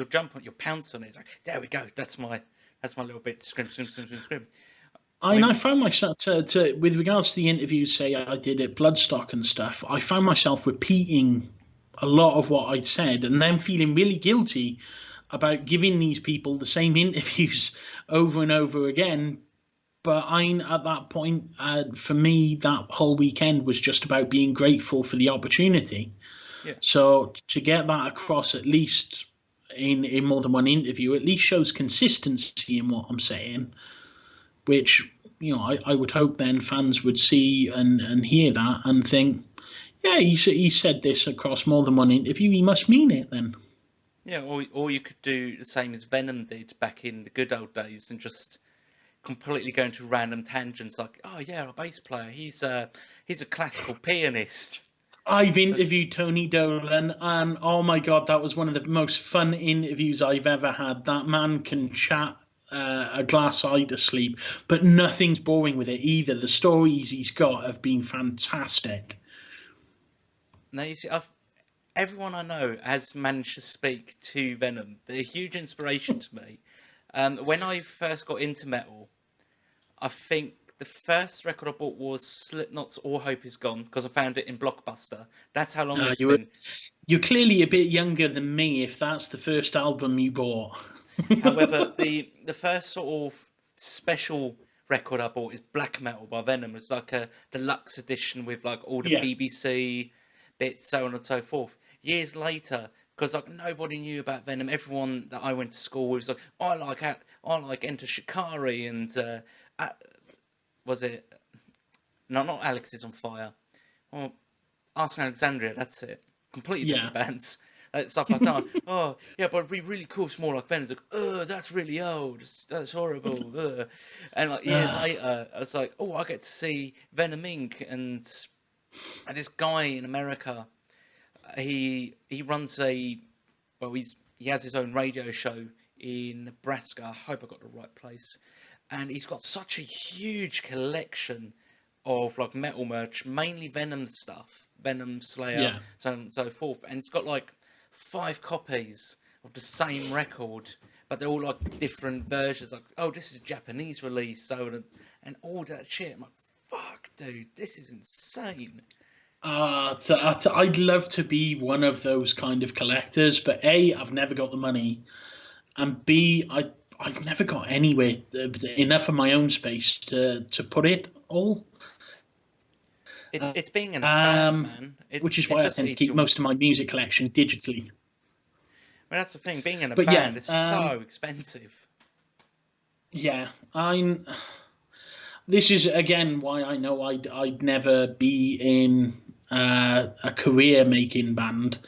jump on, you'll pounce on it. It's like, there we go. That's my little bit. Scrim. I found myself with regards to the interviews, say I did at Bloodstock and stuff. I found myself repeating a lot of what I'd said, and then feeling really guilty about giving these people the same interviews over and over again. But at that point, for me, that whole weekend was just about being grateful for the opportunity. Yeah. So to get that across, at least in more than one interview, at least shows consistency in what I'm saying, which I would hope then fans would see and hear that and think, yeah, he said this across more than one interview. He must mean it then. Yeah, or you could do the same as Venom did back in the good old days and just completely go into random tangents like, oh yeah, our bass player, he's a classical pianist. I've interviewed Tony Dolan, and oh my God, that was one of the most fun interviews I've ever had. That man can chat a glass eye to sleep, but nothing's boring with it either. The stories he's got have been fantastic. Now, you see, everyone I know has managed to speak to Venom. They're a huge inspiration to me. When I first got into metal, I think the first record I bought was Slipknot's All Hope Is Gone, because I found it in Blockbuster. That's how long it's been. You're clearly a bit younger than me if that's the first album you bought. However, the first sort of special record I bought is Black Metal by Venom. It's like a deluxe edition with like all the BBC bits, so on and so forth. Years later, because like nobody knew about Venom, everyone that I went to school with was like, I like Enter Shikari and was it? No, not Alex is on Fire. Well, Ask Alexandria. That's it. Completely different bands. Stuff like that. Oh, yeah, but it'd be really cool if more like Venom's like, oh, that's really old. That's horrible. And like years later, I was like, oh, I get to see Venom Inc. And this guy in America, he runs he has his own radio show in Nebraska. I hope I got the right place. And he's got such a huge collection of like metal merch, mainly Venom stuff, Venom, Slayer, so on and so forth. And it's got like 5 copies of the same record, but they're all like different versions. Like, oh, this is a Japanese release, and all that shit. I'm like, fuck, dude, this is insane. I'd love to be one of those kind of collectors, but A, I've never got the money, and B, I've never got anywhere enough of my own space to put it all. It's being in a band, man. Which is why I tend to keep most of my music collection digitally. Well, that's the thing. Being in a band is so expensive. Yeah, this is again why I know I'd never be in a career making band.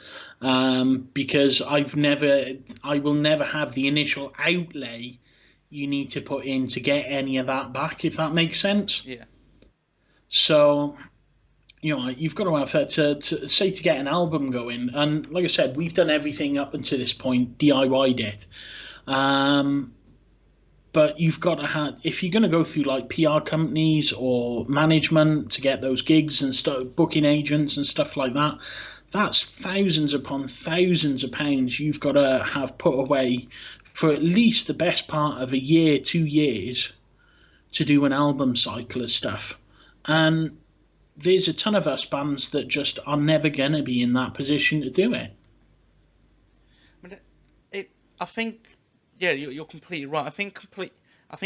Because I will never have the initial outlay you need to put in to get any of that back, if that makes sense. Yeah. So, you've got to have that to get an album going. And like I said, we've done everything up until this point, DIY'd it. But you've got to have, if you're going to go through like PR companies or management to get those gigs and stuff, booking agents and stuff like that, that's thousands upon thousands of pounds you've got to have put away for at least the best part of a year, 2 years to do an album cycle of stuff. And there's a ton of us bands that just are never going to be in that position to do it. I think, yeah, you're completely right. I think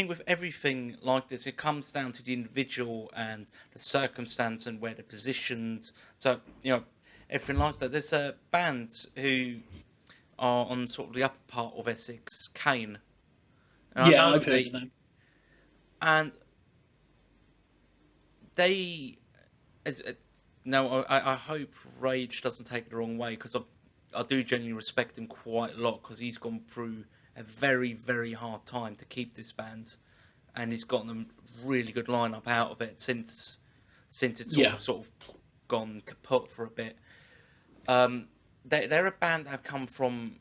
with everything like this, it comes down to the individual and the circumstance and where they're positioned. So, everything like that. There's a band who are on sort of the upper part of Essex, Kane. And I've heard of them. And they, I hope Rage doesn't take it the wrong way, because I do genuinely respect him quite a lot, because he's gone through a very, very hard time to keep this band, and he's gotten them really good lineup out of it since it's sort of gone kaput for a bit. They're a band that have come from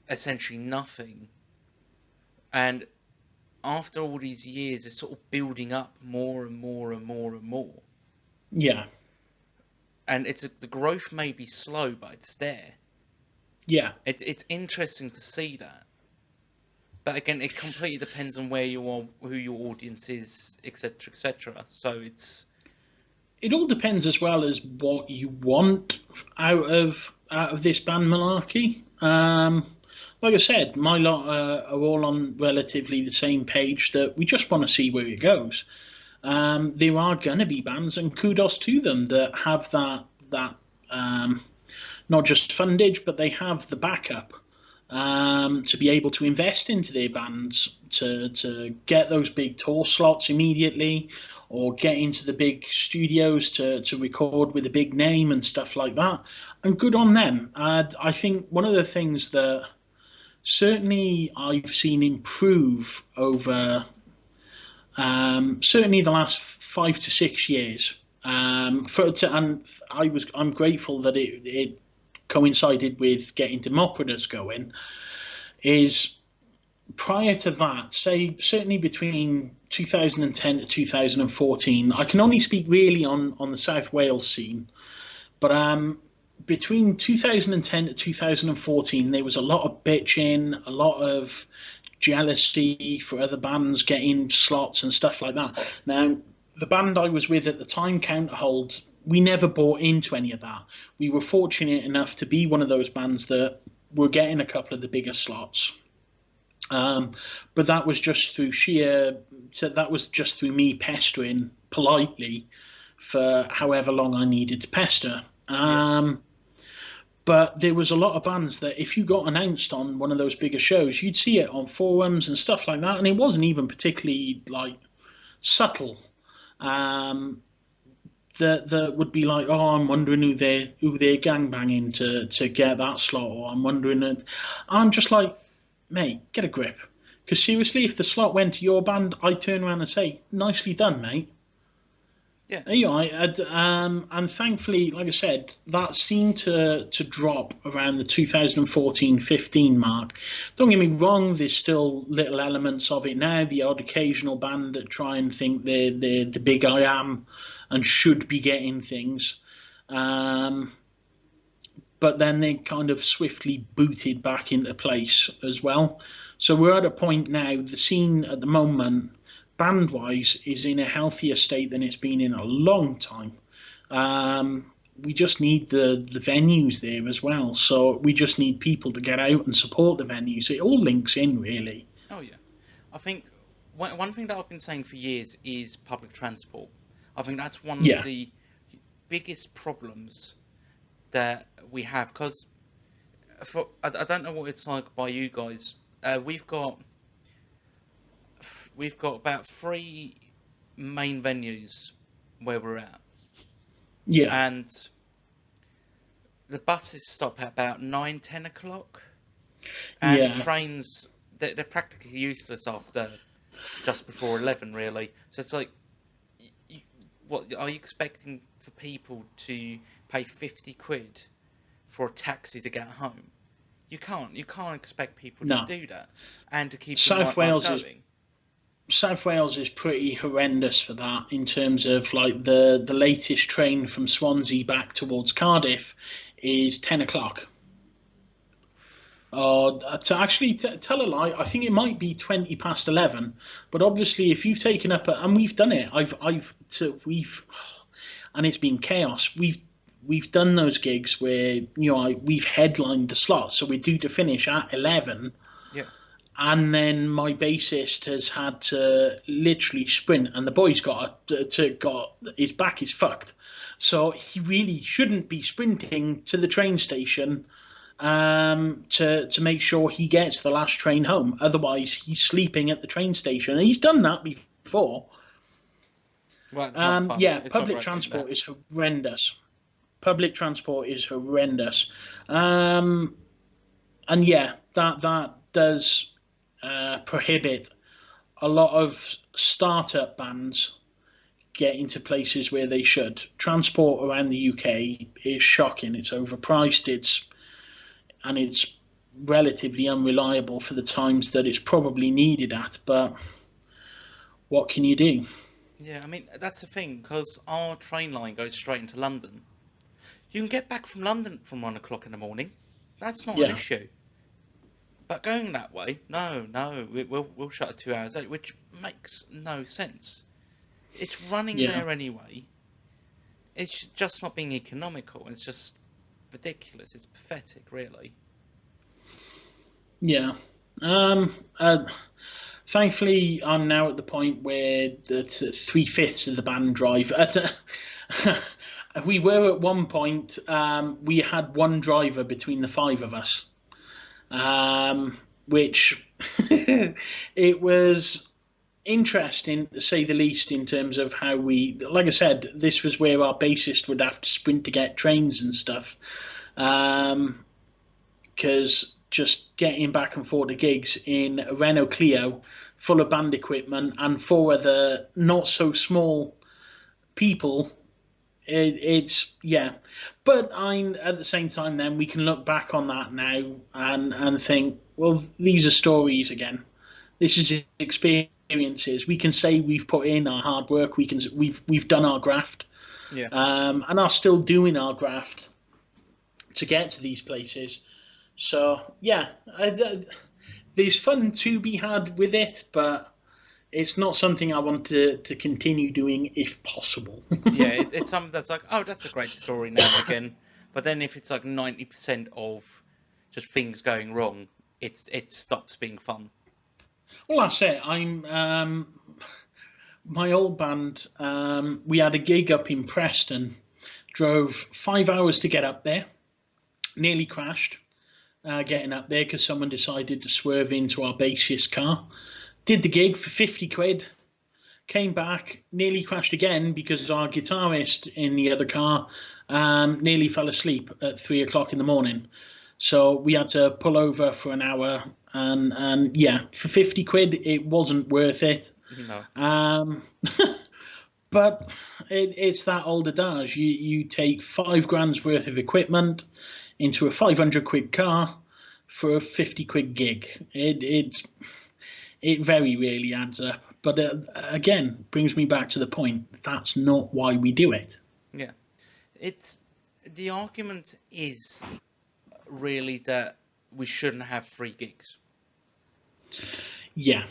essentially nothing, and after all these years, it's sort of building up more and more and more and more. Yeah. And the growth may be slow, but it's there. Yeah. It's interesting to see that. But again, it completely depends on where you are, who your audience is, etc., etc. So it all depends as well as what you want out of this band malarkey. Like I said, my lot are all on relatively the same page that we just want to see where it goes. There are going to be bands, and kudos to them, that have that not just fundage, but they have the backup to be able to invest into their bands, to get those big tour slots immediately, or get into the big studios to record with a big name and stuff like that. And good on them. I think one of the things that certainly I've seen improve over certainly the last 5 to 6 years. I'm grateful that it coincided with getting Democratus going. Is prior to that, say certainly between 2010 to 2014, I can only speak really on the South Wales scene, but between 2010 to 2014, there was a lot of bitching, a lot of jealousy for other bands getting slots and stuff like that. Now, the band I was with at the time, Counterhold, we never bought into any of that. We were fortunate enough to be one of those bands that were getting a couple of the bigger slots. But that was just through me pestering politely for however long I needed to pester. But there was a lot of bands that if you got announced on one of those bigger shows, you'd see it on forums and stuff like that, and it wasn't even particularly like subtle. That would be like, oh, I'm wondering who they're gangbanging to get that slot, or I'm wondering it. I'm just like, mate, get a grip. Because seriously, if the slot went to your band, I'd turn around and say, nicely done, mate. Yeah. You know, and thankfully, like I said, that seemed to drop around the 2014-15 mark. Don't get me wrong, there's still little elements of it now. The odd occasional band that try and think they're the big I am and should be getting things. But then they kind of swiftly booted back into place as well. So we're at a point now, the scene at the moment, band-wise, is in a healthier state than it's been in a long time. We just need the venues there as well. So we just need people to get out and support the venues. It all links in, really. Oh, yeah. I think one thing that I've been saying for years is public transport. I think that's one of the biggest problems that we have. Because I don't know what it's like by you guys. We've got about 3 main venues where we're at. Yeah. And the buses stop at about 9-10 o'clock. And the trains, they're practically useless after just before 11, really. So it's like, what are you expecting for people to pay 50 quid for a taxi to get home? You can't expect people to do that and to keep South Wales going. South Wales is pretty horrendous for that in terms of like the latest train from Swansea back towards Cardiff is 10 o'clock. To actually tell a lie, I think it might be 20 past 11. But obviously, if you've taken up and we've done it, and it's been chaos. We've done those gigs where we've headlined the slot, so we're due to finish at 11. Yeah. And then my bassist has had to literally sprint, and the boy's got his back is fucked, so he really shouldn't be sprinting to the train station to make sure he gets the last train home. Otherwise, he's sleeping at the train station, and he's done that before. Well, it's not fun. Yeah, it's public transport is horrendous. Public transport is horrendous, and yeah, that does prohibit a lot of startup bands getting to places where they should. Transport around the UK is shocking. It's overpriced. It's relatively unreliable for the times that it's probably needed at. But what can you do? Yeah, I mean, that's the thing, because our train line goes straight into London. You can get back from London from 1 o'clock in the morning. That's not an issue. But going that way, no, we'll shut at 2 hours late, which makes no sense. It's running there anyway. It's just not being economical. It's just ridiculous. It's pathetic, really. Yeah. Thankfully, I'm now at the point where 3/5 of the band drive. We were at one point, we had one driver between the 5 of us. which it was interesting to say the least in terms of how we, like I said, this was where our bassist would have to sprint to get trains and stuff. Because just getting back and forth to gigs in a Renault Clio full of band equipment and four other not so small people, it's yeah. But I'm at the same time, then we can look back on that now and think, well, these are stories again. This is experiences. We can say we've put in our hard work. We've done our graft, Yeah. And are still doing our graft to get to these places. So yeah, there's fun to be had with it, but it's not something I want to continue doing if possible. Yeah, it's something that's like, oh, that's a great story now and again. But then if it's like 90% of just things going wrong, it stops being fun. Well, that's it. My old band. We had a gig up in Preston. Drove 5 hours to get up there. Nearly crashed getting up there because someone decided to swerve into our bassist car. Did the gig for 50 quid. Came back, nearly crashed again because our guitarist in the other car nearly fell asleep at 3 o'clock in the morning. So we had to pull over for an hour, and yeah, for 50 quid, it wasn't worth it. No. But it's that old adage. You take 5 grand's worth of equipment into a 500 quid car for a 50 quid gig. It very rarely adds up. But again, brings me back to the point. That's not why we do it. Yeah. The argument is really that we shouldn't have free gigs. Yeah.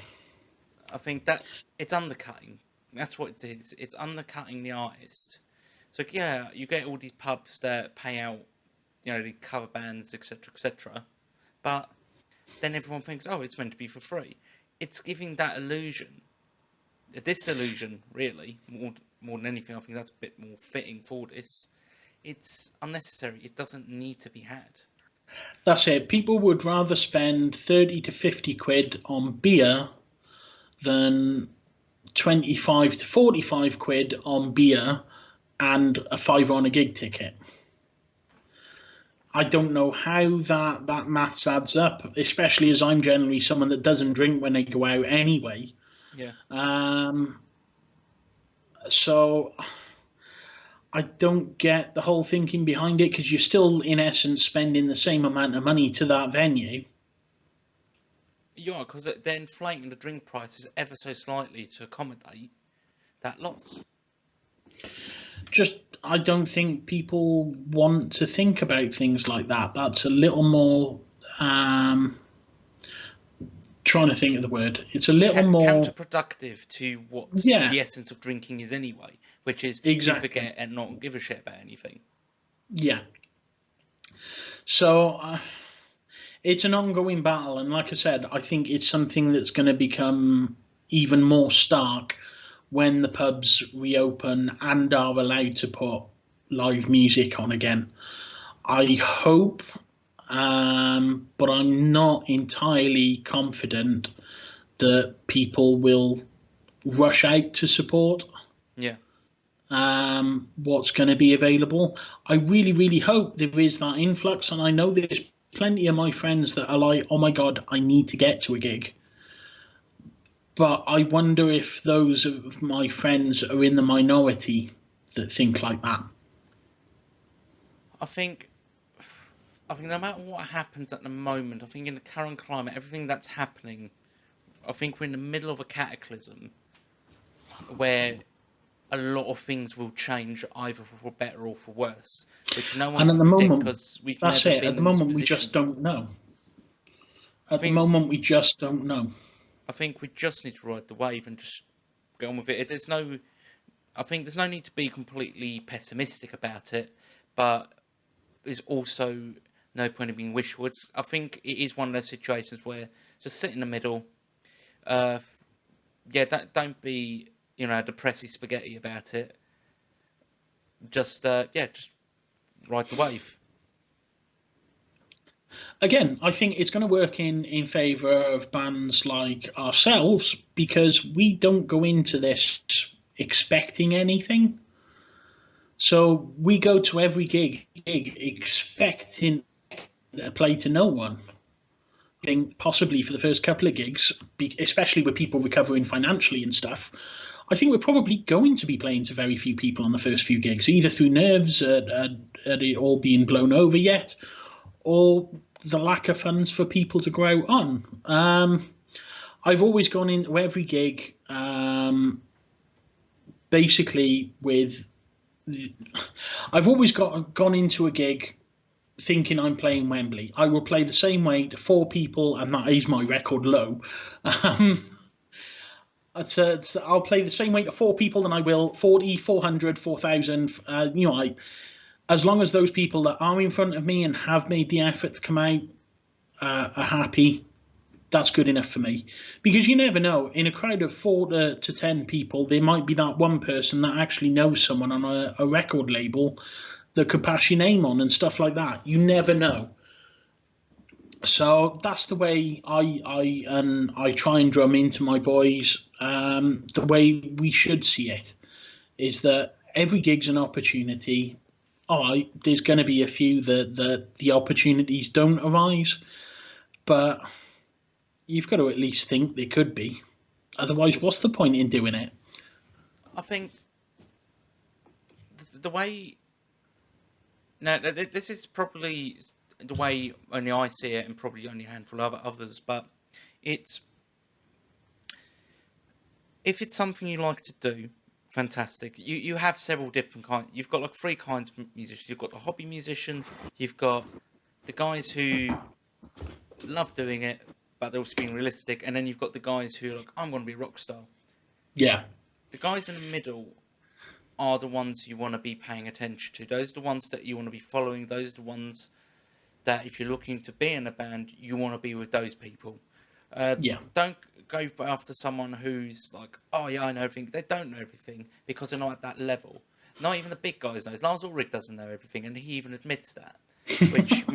I think that it's undercutting. That's what it is. It's undercutting the artist. So yeah, you get all these pubs that pay out, the cover bands, etc., etc. But then everyone thinks, oh, it's meant to be for free. It's giving that illusion, a disillusion, really, more than anything. I think that's a bit more fitting for this. It's unnecessary. It doesn't need to be had. That's it. People would rather spend 30 to 50 quid on beer than 25 to 45 quid on beer and a £5 on a gig ticket. I don't know how that maths adds up, especially as I'm generally someone that doesn't drink when they go out anyway. Yeah. So I don't get the whole thinking behind it, because you're still, in essence, spending the same amount of money to that venue. You are, because they're inflating the drink prices ever so slightly to accommodate that loss. I don't think people want to think about things like that. That's a little more, trying to think of the word. It's a little more counterproductive to what the essence of drinking is anyway, which is forget and not give a shit about anything. Yeah. So it's an ongoing battle, and like I said, I think it's something that's going to become even more stark when the pubs reopen and are allowed to put live music on again. I hope, but I'm not entirely confident that people will rush out to support what's going to be available. I really, really hope there is that influx, and I know there's plenty of my friends that are like, oh my God, I need to get to a gig. But I wonder if those of my friends are in the minority that think like that. I think no matter what happens at the moment, I think in the current climate, everything that's happening, I think we're in the middle of a cataclysm where a lot of things will change, either for better or for worse, which no one can predict, because we've never been in this position. At the moment, we just don't know. At the moment, we just don't know. I think we just need to ride the wave and just go on with it. I think there's no need to be completely pessimistic about it, but there's also no point in being wishwards. I think it is one of those situations where just sit in the middle. Don't be, depressy spaghetti about it. Just ride the wave. Again, I think it's going to work in favour of bands like ourselves because we don't go into this expecting anything. So we go to every gig expecting to play to no one. I think possibly for the first couple of gigs, especially with people recovering financially and stuff, I think we're probably going to be playing to very few people on the first few gigs, either through nerves at it all being blown over yet, or the lack of funds for people to grow on. I've always gone into every gig basically with. I've always gone into a gig thinking I'm playing Wembley. I will play the same way to 4 people, and that is my record low. I'll play the same way to 4 people than I will 40, 400, 4,000. As long as those people that are in front of me and have made the effort to come out are happy, that's good enough for me. Because you never know, in a crowd of 4 to 10 people, there might be that one person that actually knows someone on a record label that could pass your name on and stuff like that. You never know. So that's the way I try and drum into my boys. The way we should see it is that every gig's an opportunity. There's going to be a few that the opportunities don't arise, but you've got to at least think there could be. Otherwise, what's the point in doing it? I think the way... No, this is probably the way only I see it, and probably only a handful of others, but it's... If it's something you like to do, fantastic. You have several different kinds. You've got like 3 kinds of musicians. You've got the hobby musician, you've got the guys who love doing it, but they're also being realistic, and then you've got the guys who are like, I'm going to be a rock star. Yeah. The guys in the middle are the ones you want to be paying attention to. Those are the ones that you want to be following. Those are the ones that if you're looking to be in a band, you want to be with those people. Don't go after someone who's like, oh yeah, I know everything. They don't know everything because they're not at that level. Not even the big guys know. Lars Ulrich doesn't know everything, and he even admits that. Which,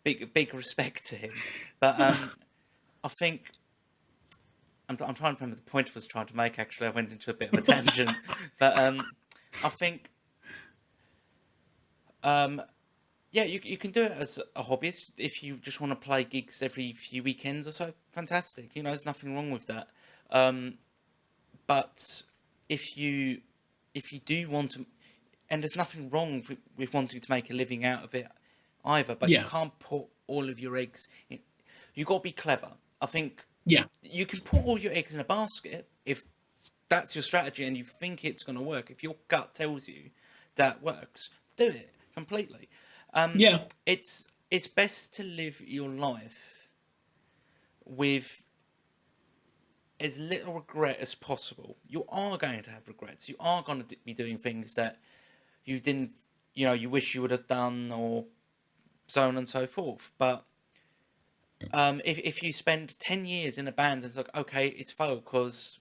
big respect to him. But I think I'm trying to remember the point I was trying to make. Actually, I went into a bit of a tangent, but I think you can do it as a hobbyist if you just want to play gigs every few weekends or so. Fantastic, there's nothing wrong with that. But if you do want to, and there's nothing wrong with wanting to make a living out of it either. But you can't put all of your eggs in. You got to be clever. I think you can put all your eggs in a basket if that's your strategy and you think it's going to work. If your gut tells you that works, do it completely. It's best to live your life with as little regret as possible. You are going to have regrets. You are going to be doing things that you didn't, you wish you would have done, or so on and so forth. But if you spend 10 years in a band, it's like, okay, it's failed because,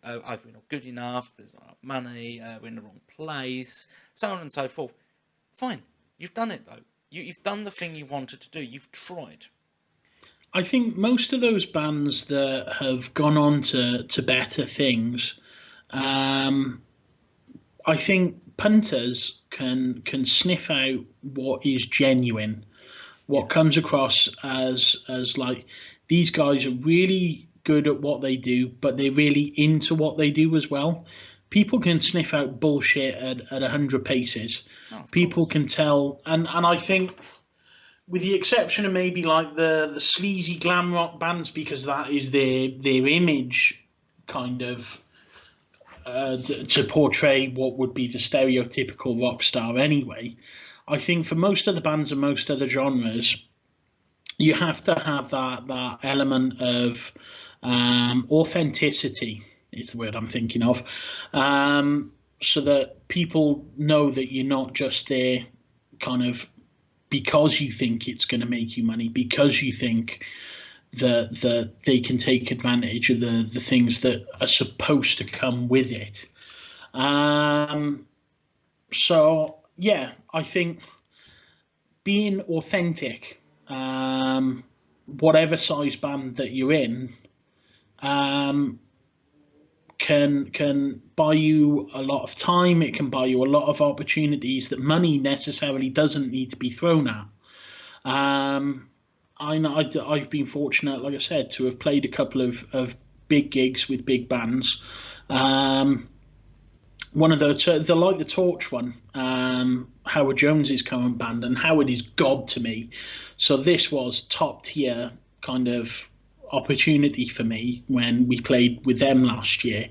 I've been not good enough, there's not enough money, we're in the wrong place, so on and so forth. Fine. You've done it, though. You've done the thing you wanted to do. You've tried. I think most of those bands that have gone on to better things, I think punters can sniff out what is genuine, what comes across as like, these guys are really good at what they do, but they're really into what they do as well. People can sniff out bullshit at 100 paces. People can tell, and I think, with the exception of maybe like the sleazy glam rock bands, because that is their image, kind of, to portray what would be the stereotypical rock star anyway. I think for most of the bands and most other genres, you have to have that element of authenticity. Is the word I'm thinking of, so that people know that you're not just there kind of because you think it's going to make you money, because you think that they can take advantage of the things that are supposed to come with it. So, I think being authentic whatever size band that you're in, can buy you a lot of time. It can buy you a lot of opportunities that money necessarily doesn't need to be thrown at. I've been fortunate, like I said, to have played a couple of big gigs with big bands. One of the Light the Torch one, Howard Jones's current band, and Howard is God to me. So this was top tier kind of opportunity for me when we played with them last year.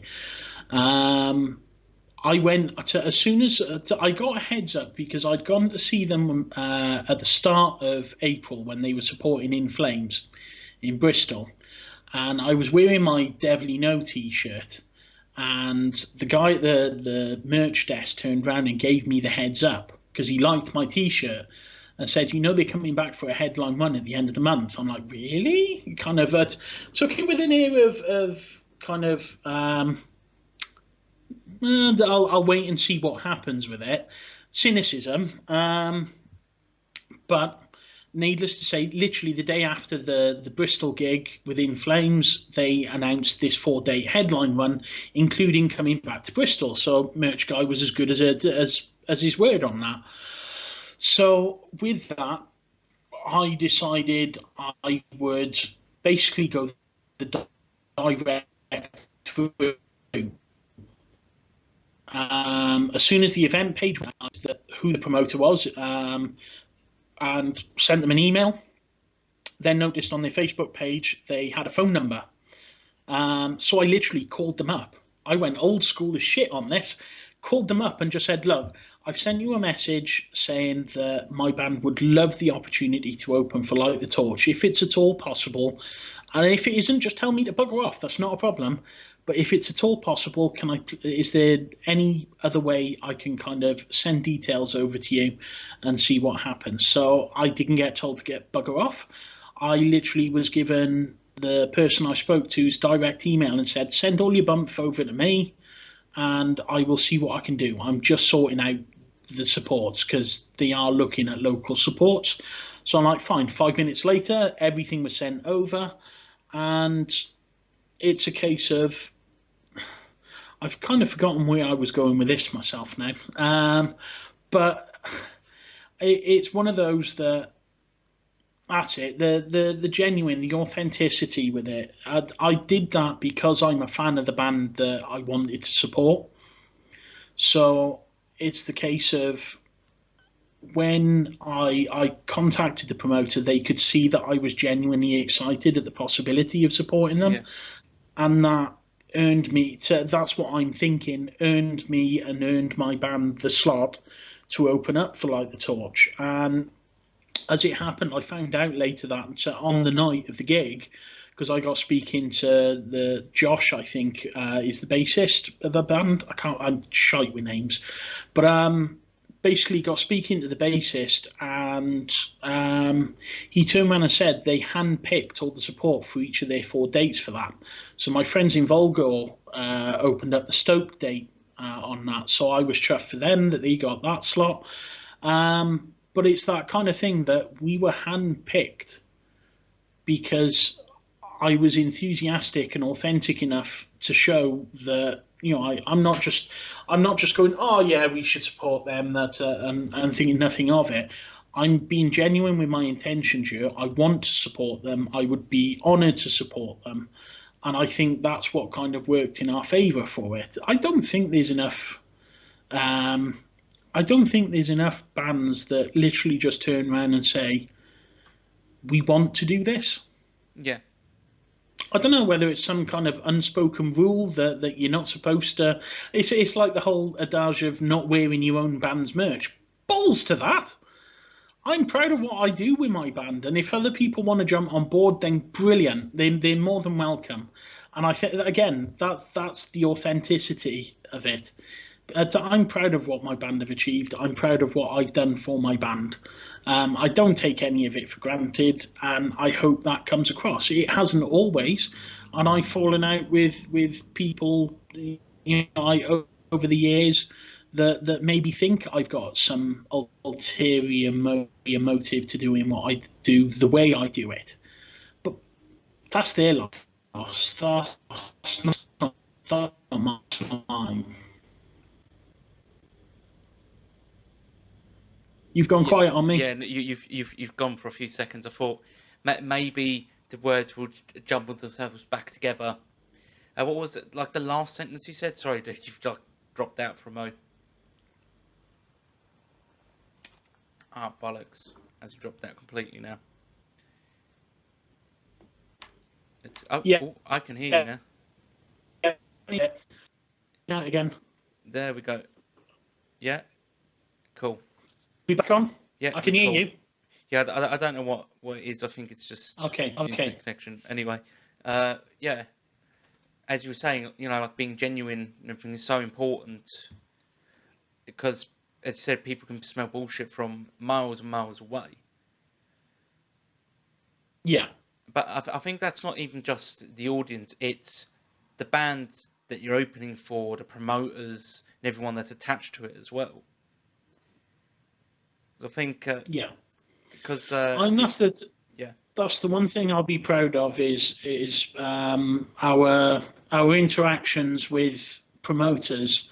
I went to, as soon as I got a heads up, because I'd gone to see them at the start of April when they were supporting In Flames in Bristol, and I was wearing my Devly No t-shirt, and the guy at the merch desk turned around and gave me the heads up because he liked my t-shirt and said, they're coming back for a headline run at the end of the month. I'm like, really? Kind of took it with an air of kind of, I'll wait and see what happens with it. Cynicism. But needless to say, literally the day after the Bristol gig within Flames, they announced this 4-day headline run, including coming back to Bristol. So Merch Guy was as good as his word on that. So with that, I decided I would basically go the direct through. As soon as the event page went out, who the promoter was, and sent them an email. Then noticed on their Facebook page they had a phone number. So I literally called them up. I went old school as shit on this, called them up and just said, look, I've sent you a message saying that my band would love the opportunity to open for Light the Torch, if it's at all possible. And if it isn't, just tell me to bugger off. That's not a problem. But if it's at all possible, is there any other way I can kind of send details over to you and see what happens? So I didn't get told to get bugger off. I literally was given the person I spoke to's direct email and said, send all your bump over to me and I will see what I can do. I'm just sorting out the supports because they are looking at local supports. So I'm like, fine. 5 minutes later, everything was sent over, and it's a case of, I've kind of forgotten where I was going with this myself now. But it's one of those that's it. The genuine, the authenticity with it. I did that because I'm a fan of the band that I wanted to support. So it's the case of when I contacted the promoter, they could see that I was genuinely excited at the possibility of supporting them. Yeah. And that earned me that's what I'm thinking, earned me and earned my band the slot to open up for Light the Torch. And as it happened, I found out later that on the night of the gig, because I got speaking to the Josh, I think is the bassist of the band. I'm shite with names, but basically got speaking to the bassist, and he turned around and said they handpicked all the support for each of their 4 dates for that. So my friends in Volgo opened up the Stoke date on that, so I was chuffed for them that they got that slot. But it's that kind of thing that we were handpicked because I was enthusiastic and authentic enough to show that, I'm not just going, oh yeah, we should support them, and thinking nothing of it. I'm being genuine with my intentions here. I want to support them. I would be honoured to support them, and I think that's what kind of worked in our favour for it. I don't think there's enough bands that literally just turn around and say, we want to do this. Yeah. I don't know whether it's some kind of unspoken rule that you're not supposed to. It's like the whole adage of not wearing your own band's merch. Balls to that. I'm proud of what I do with my band, and if other people want to jump on board, then brilliant. They're more than welcome. And I think, again, that's the authenticity of it. I'm proud of what my band have achieved. I'm proud of what I've done for my band. I don't take any of it for granted, and I hope that comes across. It hasn't always, and I've fallen out with people over the years that maybe think I've got some ulterior motive to doing what I do the way I do it. But that's their loss. That's not mine. You've gone quiet on me. Yeah, you've gone for a few seconds. I thought maybe the words will jumble themselves back together. What was it, like the last sentence you said? Sorry, you've dropped out for a moment. Ah, bollocks! As you dropped out completely now. It's I can hear you now. Yeah, again. There we go. Yeah, cool. Be back on. Yeah, I can hear you. Yeah, I don't know what it is. I think it's just okay. Connection. Anyway, yeah. As you were saying, like being genuine and everything is so important because, as you said, people can smell bullshit from miles and miles away. Yeah. But I think that's not even just the audience; it's the bands that you're opening for, the promoters, and everyone that's attached to it as well. I think, yeah, because that's the one thing I'll be proud of is our interactions with promoters.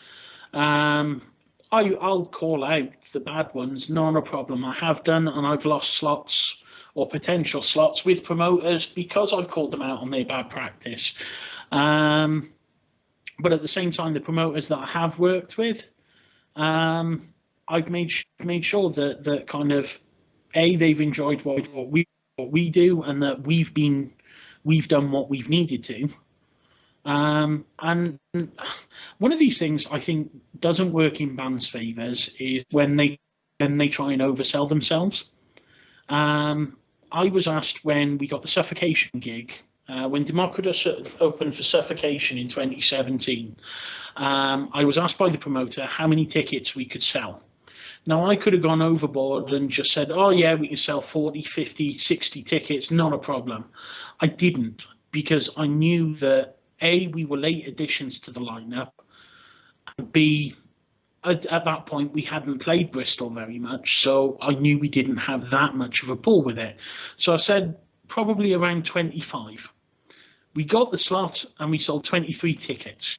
I'll call out the bad ones, not a problem. I have done, and I've lost slots or potential slots with promoters because I've called them out on their bad practice. But at the same time, the promoters that I have worked with, I've made sure that kind of they've enjoyed what we do, and that we've done what we've needed to. And one of these things I think doesn't work in bands' favours is when they try and oversell themselves. I was asked when we got the Suffocation gig, when Democratus opened for Suffocation in 2017, I was asked by the promoter how many tickets we could sell. Now, I could have gone overboard and just said, oh, yeah, we can sell 40, 50, 60 tickets, not a problem. I didn't, because I knew that, A, we were late additions to the lineup, and B, at that point, we hadn't played Bristol very much, so I knew we didn't have that much of a pull with it. So I said probably around 25. We got the slot, and we sold 23 tickets.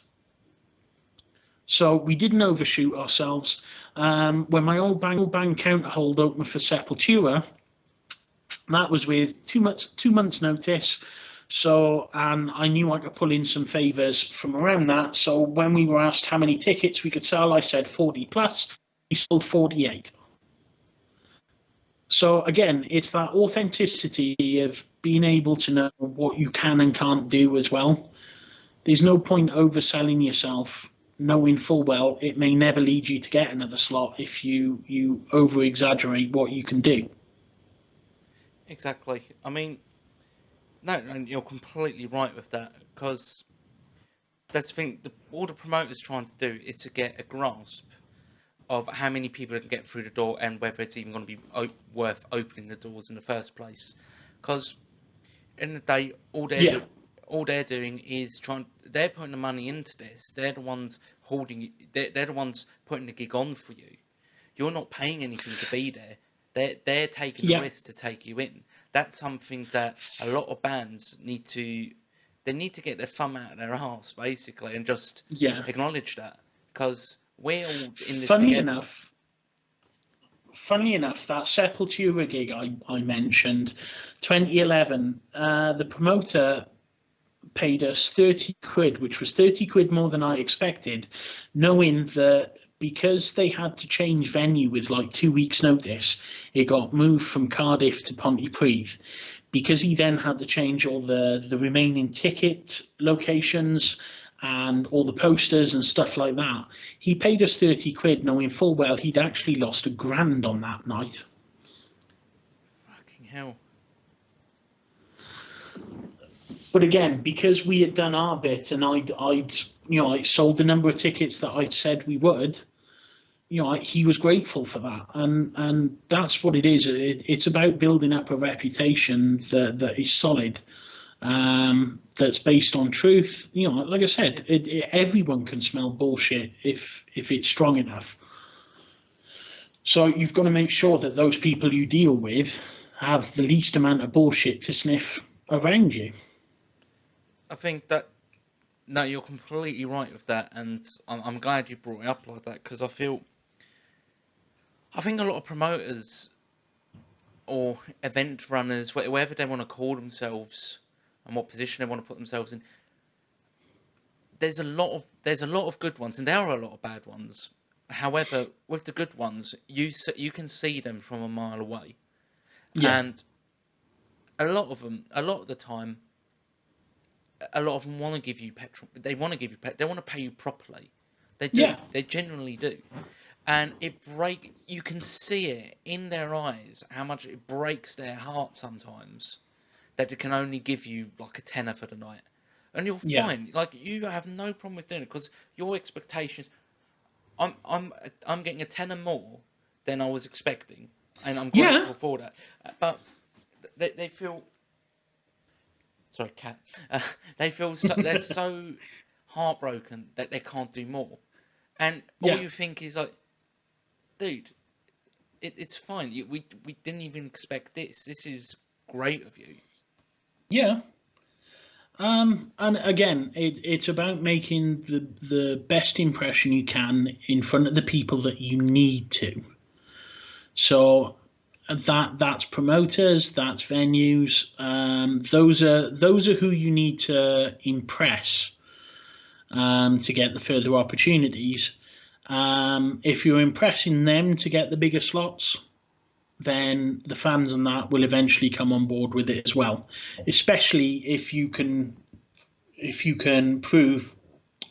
So we didn't overshoot ourselves. When my old band Counterhold opened for Sepultura, that was with 2 months notice. So, and I knew I could pull in some favours from around that. So when we were asked how many tickets we could sell, I said 40 plus. We sold 48. So again, it's that authenticity of being able to know what you can and can't do as well. There's no point overselling yourself, knowing full well it may never lead you to get another slot if you over exaggerate what you can do. Exactly. I mean, no, you're completely right with that, because that's the thing. All the promoter's trying to do is to get a grasp of how many people can get through the door and whether it's even going to be worth opening the doors in the first place. Because in the day, all they're doing is they're putting the money into this. They're the ones holding it. They're the ones putting the gig on for you. You're not paying anything to be there. They're taking the risk to take you in. That's something that a lot of bands need to get their thumb out of their arse, basically, and just acknowledge that, because we're all in this together. Funny enough, that Sepultura gig I mentioned, 2011, the promoter paid us 30 quid, which was 30 quid more than I expected, knowing that because they had to change venue with like 2 weeks notice, it got moved from Cardiff to Pontypridd. Because he then had to change all the remaining ticket locations and all the posters and stuff like that, he paid us 30 quid knowing full well he'd actually lost $1,000 on that night. Fucking hell. But again, because we had done our bit and I'd sold the number of tickets that I'd said we would, he was grateful for that, and that's what it is. It's about building up a reputation that is solid. that's based on truth. Like I said, everyone can smell bullshit if it's strong enough. So you've got to make sure that those people you deal with have the least amount of bullshit to sniff around you. I think that, no, you're completely right with that, and I'm glad you brought it up like that, because I think a lot of promoters or event runners, whatever they want to call themselves and what position they want to put themselves in, there's a lot of good ones, and there are a lot of bad ones. However, with the good ones, you can see them from a mile away, and a lot of the time, a lot of them want to give you petrol. They want to give you they want to pay you properly. They do. Yeah. They genuinely do, and you can see it in their eyes how much it breaks their heart sometimes that it can only give you like a tenner for the night, and you're fine. Like, you have no problem with doing it because your expectations. I'm getting a tenner more than I was expecting, and I'm grateful for that. But they feel. Sorry, cat. They feel they're so heartbroken that they can't do more, and all you think is like, dude, it's fine. We didn't even expect this. This is great of you. Yeah. And again, it's about making the best impression you can in front of the people that you need to. So that's promoters, that's venues. Those are who you need to impress to get the further opportunities. If you're impressing them to get the bigger slots, then the fans and that will eventually come on board with it as well. Especially if you can prove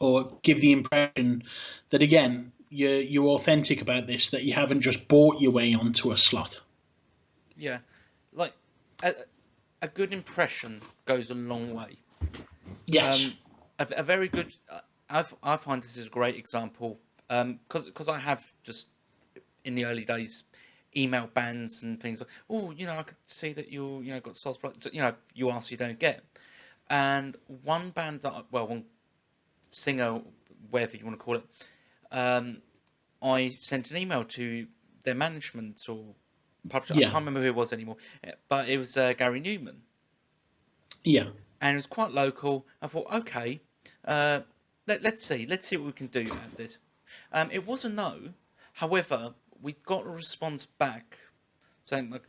or give the impression that, again, you're authentic about this, that you haven't just bought your way onto a slot. Yeah, like a good impression goes a long way. Yes. A very good. I find this is a great example because I have just in the early days email bands and things like, oh, I could see that you got source products, you ask, you don't get. And one band one singer, whatever you want to call it, I sent an email to their management or publisher. I can't remember who it was anymore, but it was Gary Newman. Yeah. And it was quite local. I thought, okay, let's see what we can do at this. It was a no. However, we got a response back saying, like,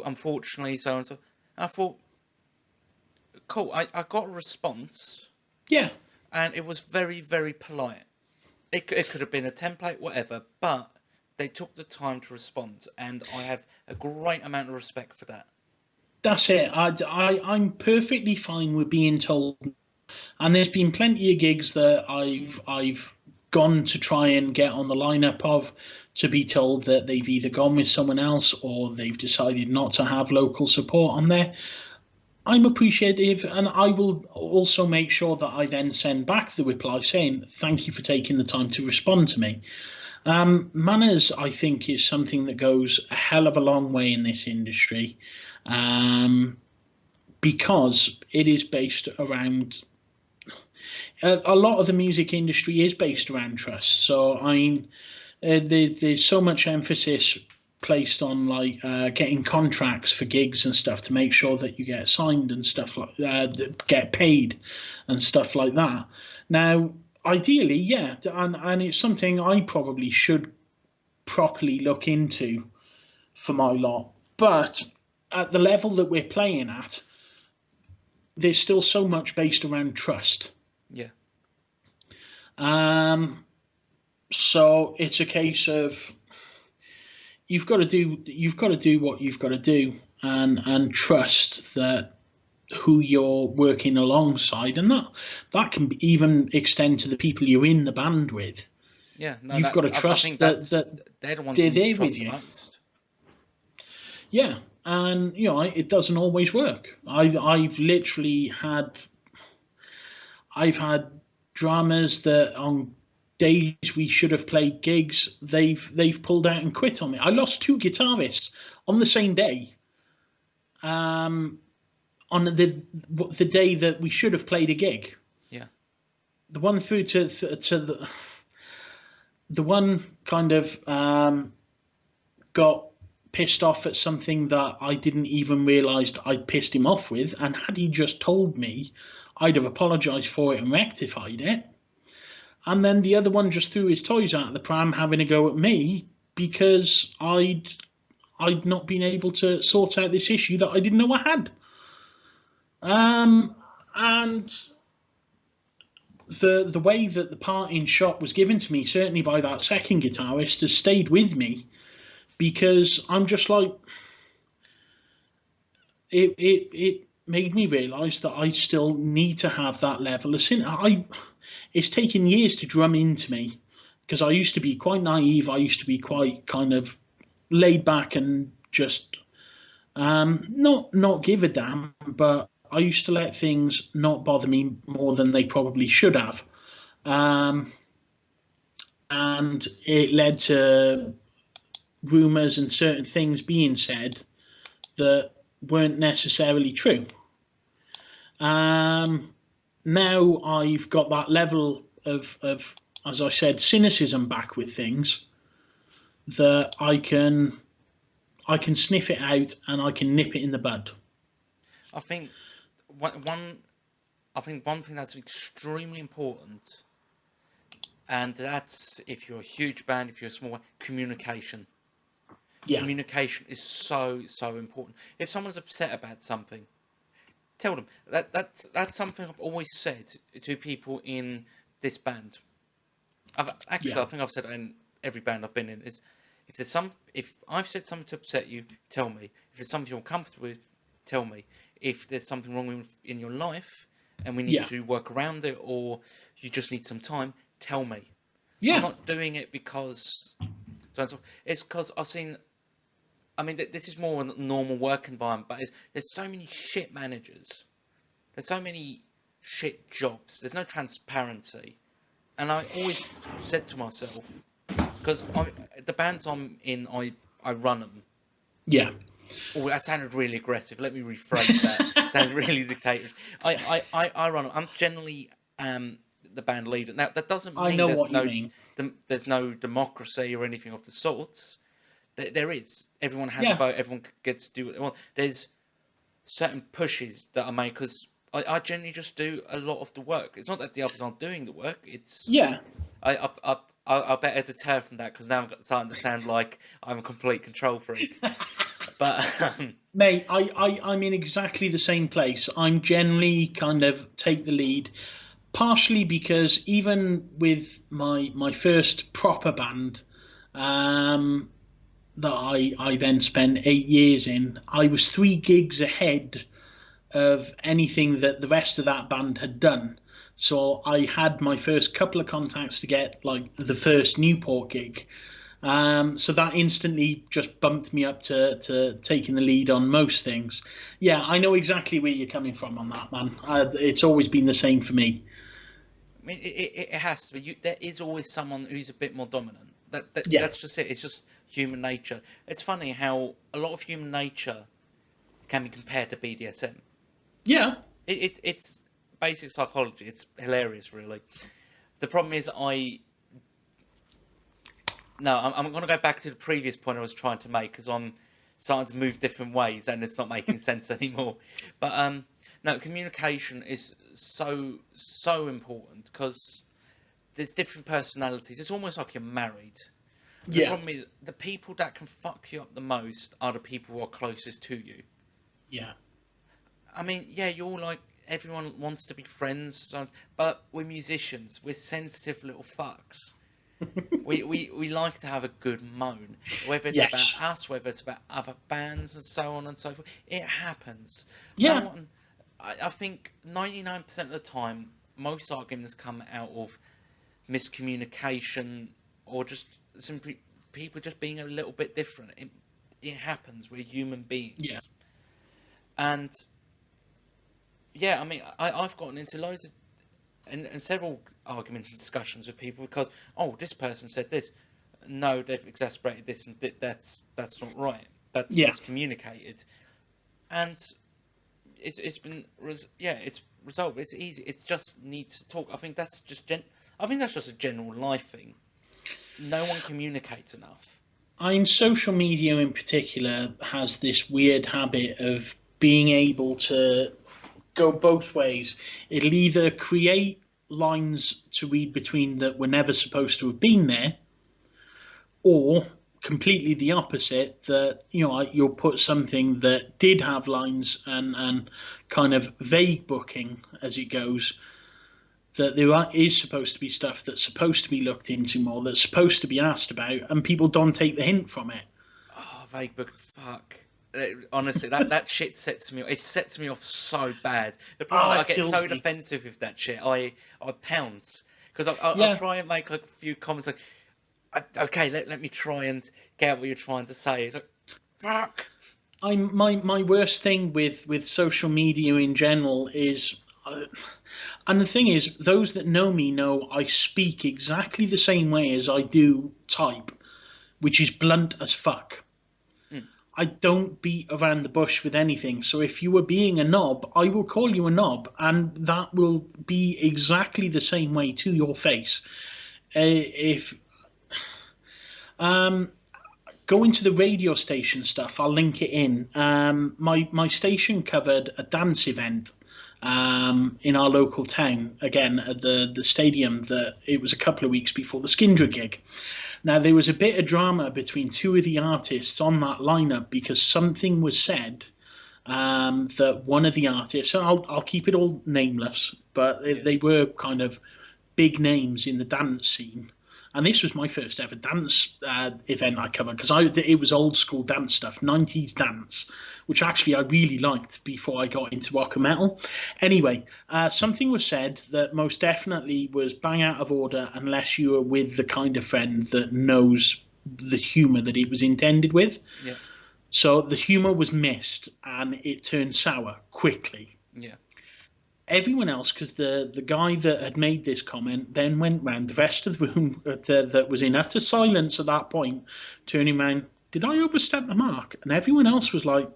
unfortunately, so and so. And I thought, cool. I got a response. Yeah. And it was very, very polite. It could have been a template, whatever, but they took the time to respond, and I have a great amount of respect for that. That's it. I'm perfectly fine with being told, and there's been plenty of gigs that I've gone to try and get on the lineup of, to be told that they've either gone with someone else or they've decided not to have local support on there. I'm appreciative, and I will also make sure that I then send back the reply saying, thank you for taking the time to respond to me. Manners, I think, is something that goes a hell of a long way in this industry, because it is based around, a lot of the music industry is based around trust. So, I mean, there's so much emphasis placed on like getting contracts for gigs and stuff to make sure that you get signed and stuff like that, get paid and stuff like that. Now, ideally, yeah, and it's something I probably should properly look into for my lot. But at the level that we're playing at, there's still so much based around trust. Yeah. So it's a case of you've got to do what you've got to do, and trust that who you're working alongside, and that can even extend to the people you're in the band with. Yeah, no, you've got to trust that they're the ones they're there with you. Most. Yeah, and it doesn't always work. I've literally had dramas that on days we should have played gigs, they've pulled out and quit on me. I lost 2 guitarists on the same day. on the day that we should have played a gig. Yeah. The one through to the one kind of got pissed off at something that I didn't even realise I'd pissed him off with, and had he just told me, I'd have apologised for it and rectified it. And then the other one just threw his toys out of the pram, having a go at me because I'd not been able to sort out this issue that I didn't know I had. And the way that the parting shot was given to me, certainly by that second guitarist, has stayed with me, because I'm just like, it made me realise that I still need to have that level of sin. It's taken years to drum into me, because I used to be quite naive. I used to be quite kind of laid back and just not give a damn, but I used to let things not bother me more than they probably should have. And it led to rumours and certain things being said that weren't necessarily true. Now I've got that level of, as I said, cynicism back with things, that I can sniff it out and I can nip it in the bud. I think one thing that's extremely important, and that's, if you're a huge band, if you're a small one, communication. Yeah. Communication is so important. If someone's upset about something, tell them. That's something I've always said to people in this band. I think I've said it in every band I've been in, is if I've said something to upset you, tell me. If there's something you're uncomfortable with, tell me. If there's something wrong in your life and we need to work around it, or you just need some time, tell me. Yeah. I'm not doing it because it's because I've seen. I mean, this is more a normal work environment, but there's so many shit managers. There's so many shit jobs. There's no transparency. And I always said to myself, because the bands I'm in, I run them. Yeah. Oh, that sounded really aggressive. Let me rephrase that. It sounds really dictatorial. I run them. I'm generally the band leader. Now, that doesn't mean there's no democracy or anything of the sorts. There is. Everyone has a vote. Everyone gets to do what they want. There's certain pushes that I make because I generally just do a lot of the work. It's not that the others aren't doing the work. It's I better deter from that, because now I'm starting to sound like I'm a complete control freak. But mate, I'm in exactly the same place. I'm generally kind of take the lead, partially because even with my first proper band, that I then spent 8 years in, I was 3 gigs ahead of anything that the rest of that band had done. So I had my first couple of contacts to get like the first Newport gig. So that instantly just bumped me up to taking the lead on most things. Yeah, I know exactly where you're coming from on that, man. It's always been the same for me. I mean, it has to be. There is always someone who's a bit more dominant. That's just it. It's just human nature. It's funny how a lot of human nature can be compared to BDSM. Yeah. It's basic psychology. It's hilarious, really. The problem is I'm going to go back to the previous point I was trying to make, because I'm starting to move different ways and it's not making sense anymore. But no, communication is so important, because there's different personalities. It's almost like you're married. The problem is the people that can fuck you up the most are the people who are closest to you. Yeah. I mean, you're like, everyone wants to be friends, but we're musicians. We're sensitive little fucks. we like to have a good moan, whether it's about us, whether it's about other bands, and so on and so forth. It happens. Yeah. I think 99% of the time, most arguments come out of miscommunication, or just simply people just being a little bit different. It happens. We're human beings. Yeah. And I mean, I've gotten into loads of and several arguments and discussions with people because, this person said this. No, they've exasperated this, and that's not right. That's miscommunicated. And it's been it's resolved. It's easy. It just needs to talk. I think that's just a general life thing. No one communicates enough. Social media in particular has this weird habit of being able to go both ways. It'll either create lines to read between that were never supposed to have been there, or completely the opposite, that you'll put something that did have lines and kind of vague booking as it goes, that is supposed to be stuff that's supposed to be looked into more, that's supposed to be asked about, and people don't take the hint from it. Oh, vague book, fuck. Honestly, that shit sets me off. It sets me off so bad. The problem is I get so defensive with that shit. I pounce. Because I'll try and make like a few comments like, okay, let me try and get out what you're trying to say. It's like, fuck. My worst thing with social media in general is, and the thing is, those that know me know I speak exactly the same way as I do type, which is blunt as fuck. I don't beat around the bush with anything. So if you were being a knob, I will call you a knob, and that will be exactly the same way to your face. Going to the radio station stuff, I'll link it in. My station covered a dance event in our local town, again at the stadium. It was a couple of weeks before the Skindred gig. Now, there was a bit of drama between two of the artists on that lineup because something was said that one of the artists, and I'll keep it all nameless, but they were kind of big names in the dance scene. And this was my first ever dance event I covered, because it was old school dance stuff, 90s dance, which actually I really liked before I got into rock and metal. Anyway, something was said that most definitely was bang out of order unless you were with the kind of friend that knows the humour that it was intended with. Yeah. So the humour was missed and it turned sour quickly. Yeah. Everyone else, because the guy that had made this comment then went round the rest of the room that was in utter silence at that point, turning around, did I overstep the mark? And everyone else was like,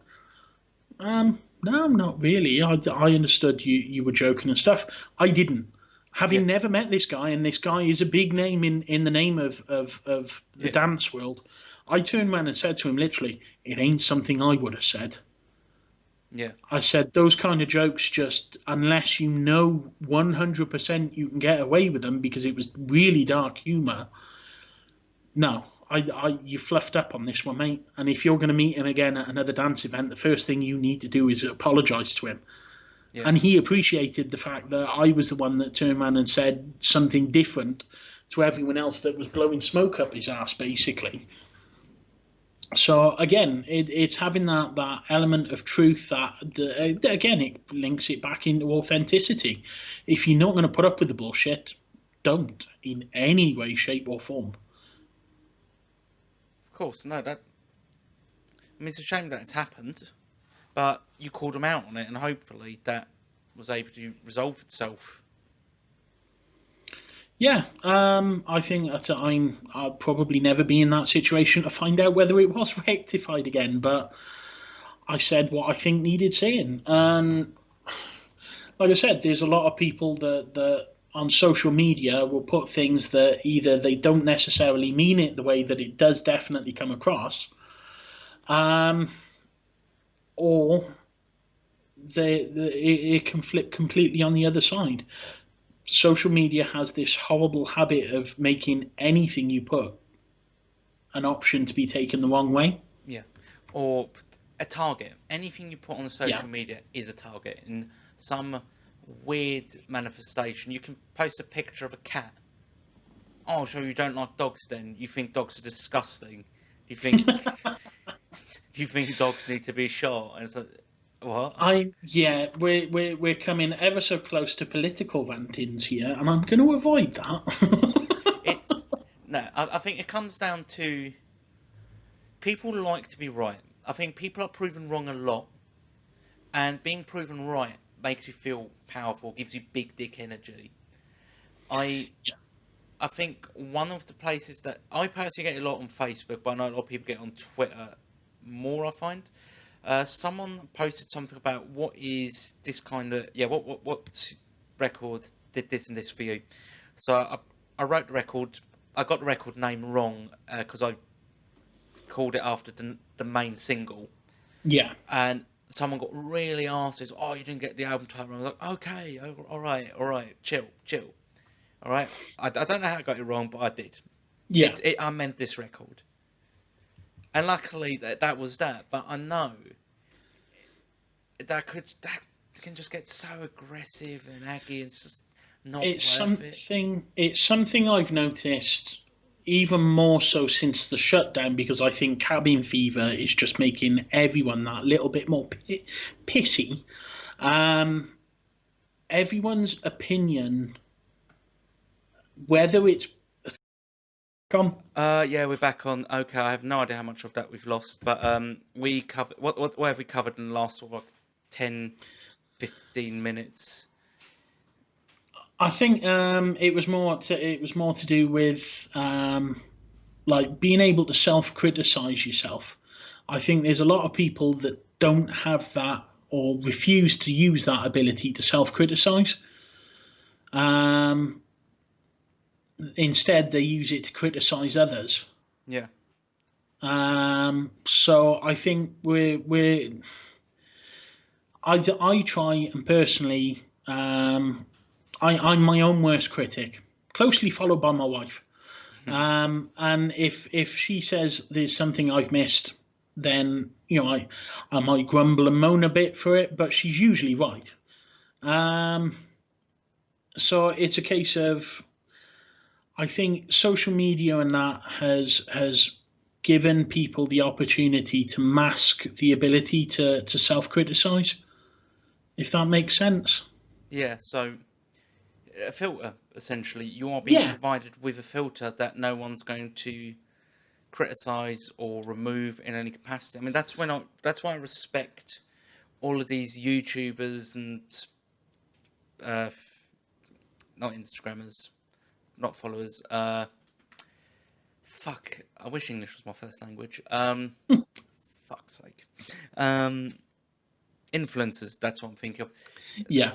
no, not really. I understood you were joking and stuff. I didn't. Having never met this guy, and this guy is a big name in the name of the dance world, I turned around and said to him literally, it ain't something I would have said. Yeah. I said those kind of jokes, just unless you know 100% you can get away with them because it was really dark humour. No, you fluffed up on this one, mate. And if you're going to meet him again at another dance event, the first thing you need to do is apologise to him. Yeah. And he appreciated the fact that I was the one that turned around and said something different to everyone else that was blowing smoke up his ass, basically. So again, it's having that element of truth that again, it links it back into authenticity. If you're not going to put up with the bullshit, don't in any way, shape, or form. Of course, no. It's a shame that it's happened, but you called them out on it, and hopefully that was able to resolve itself. Yeah, I think that I'll probably never be in that situation to find out whether it was rectified again, but I said what I think needed saying. And like I said, there's a lot of people that on social media will put things that either they don't necessarily mean it the way that it does definitely come across, or it can flip completely on the other side. Social media has this horrible habit of making anything you put an option to be taken the wrong way. Yeah. Or a target. Anything you put on social media is a target. In some weird manifestation, you can post a picture of a cat. Oh, so you don't like dogs then? You think dogs are disgusting? You think dogs need to be shot? And it's like, what? We're coming ever so close to political rantings here, and I'm going to avoid that. I think it comes down to people like to be right. I think people are proven wrong a lot, and being proven right makes you feel powerful, gives you big dick energy. I think one of the places that I personally get a lot on Facebook, but I know a lot of people get on Twitter more, I find. Someone posted something about what is this kind of what record did this and this for you. So I wrote the record. I got the record name wrong because I called it after the main single. Yeah. And someone got really arsed. Oh, you didn't get the album title wrong. I was like, okay, all right, chill. All right. I don't know how I got it wrong, but I did. Yeah. I meant this record. And luckily that was that. But I know that can just get so aggressive and aggy. It's just not worth it. It's something I've noticed even more so since the shutdown, because I think cabin fever is just making everyone that little bit more pissy. Everyone's opinion, whether it's yeah, we're back on. Okay, I have no idea how much of that we've lost, but we covered what have we covered in the last sort of like 10, 15 minutes? I think it was more to do with like being able to self-criticize yourself. I think there's a lot of people that don't have that or refuse to use that ability to self-criticize. Instead, they use it to criticize others. Yeah. So I think I try and personally, I'm my own worst critic, closely followed by my wife. And if she says there's something I've missed, then I might grumble and moan a bit for it, but she's usually right. So it's a case of, I think social media and that has given people the opportunity to mask the ability to self-criticize, if that makes sense. Yeah, so a filter, essentially. You are being provided with a filter that no one's going to criticize or remove in any capacity. I mean, that's why I respect all of these YouTubers and not Instagrammers, not followers. Fuck, I wish English was my first language. Fuck's sake. Influencers, that's what I'm thinking of. Yeah.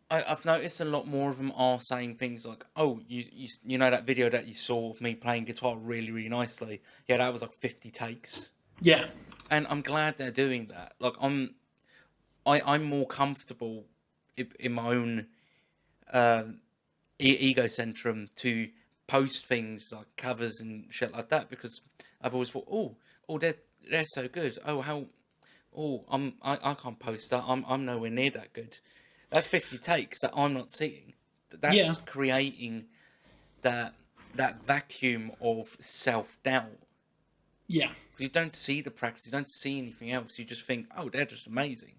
I've noticed a lot more of them are saying things like, "Oh, you know that video that you saw of me playing guitar really, really nicely? Yeah, that was like 50 takes." Yeah. And I'm glad they're doing that. Like I'm more comfortable in my own egocentrum to post things like covers and shit like that, because I've always thought, oh, they're so good. I can't post that. I'm nowhere near that good. That's 50 takes that I'm not seeing. That's creating that vacuum of self-doubt. Yeah. You don't see the practice, you don't see anything else. You just think, oh, they're just amazing.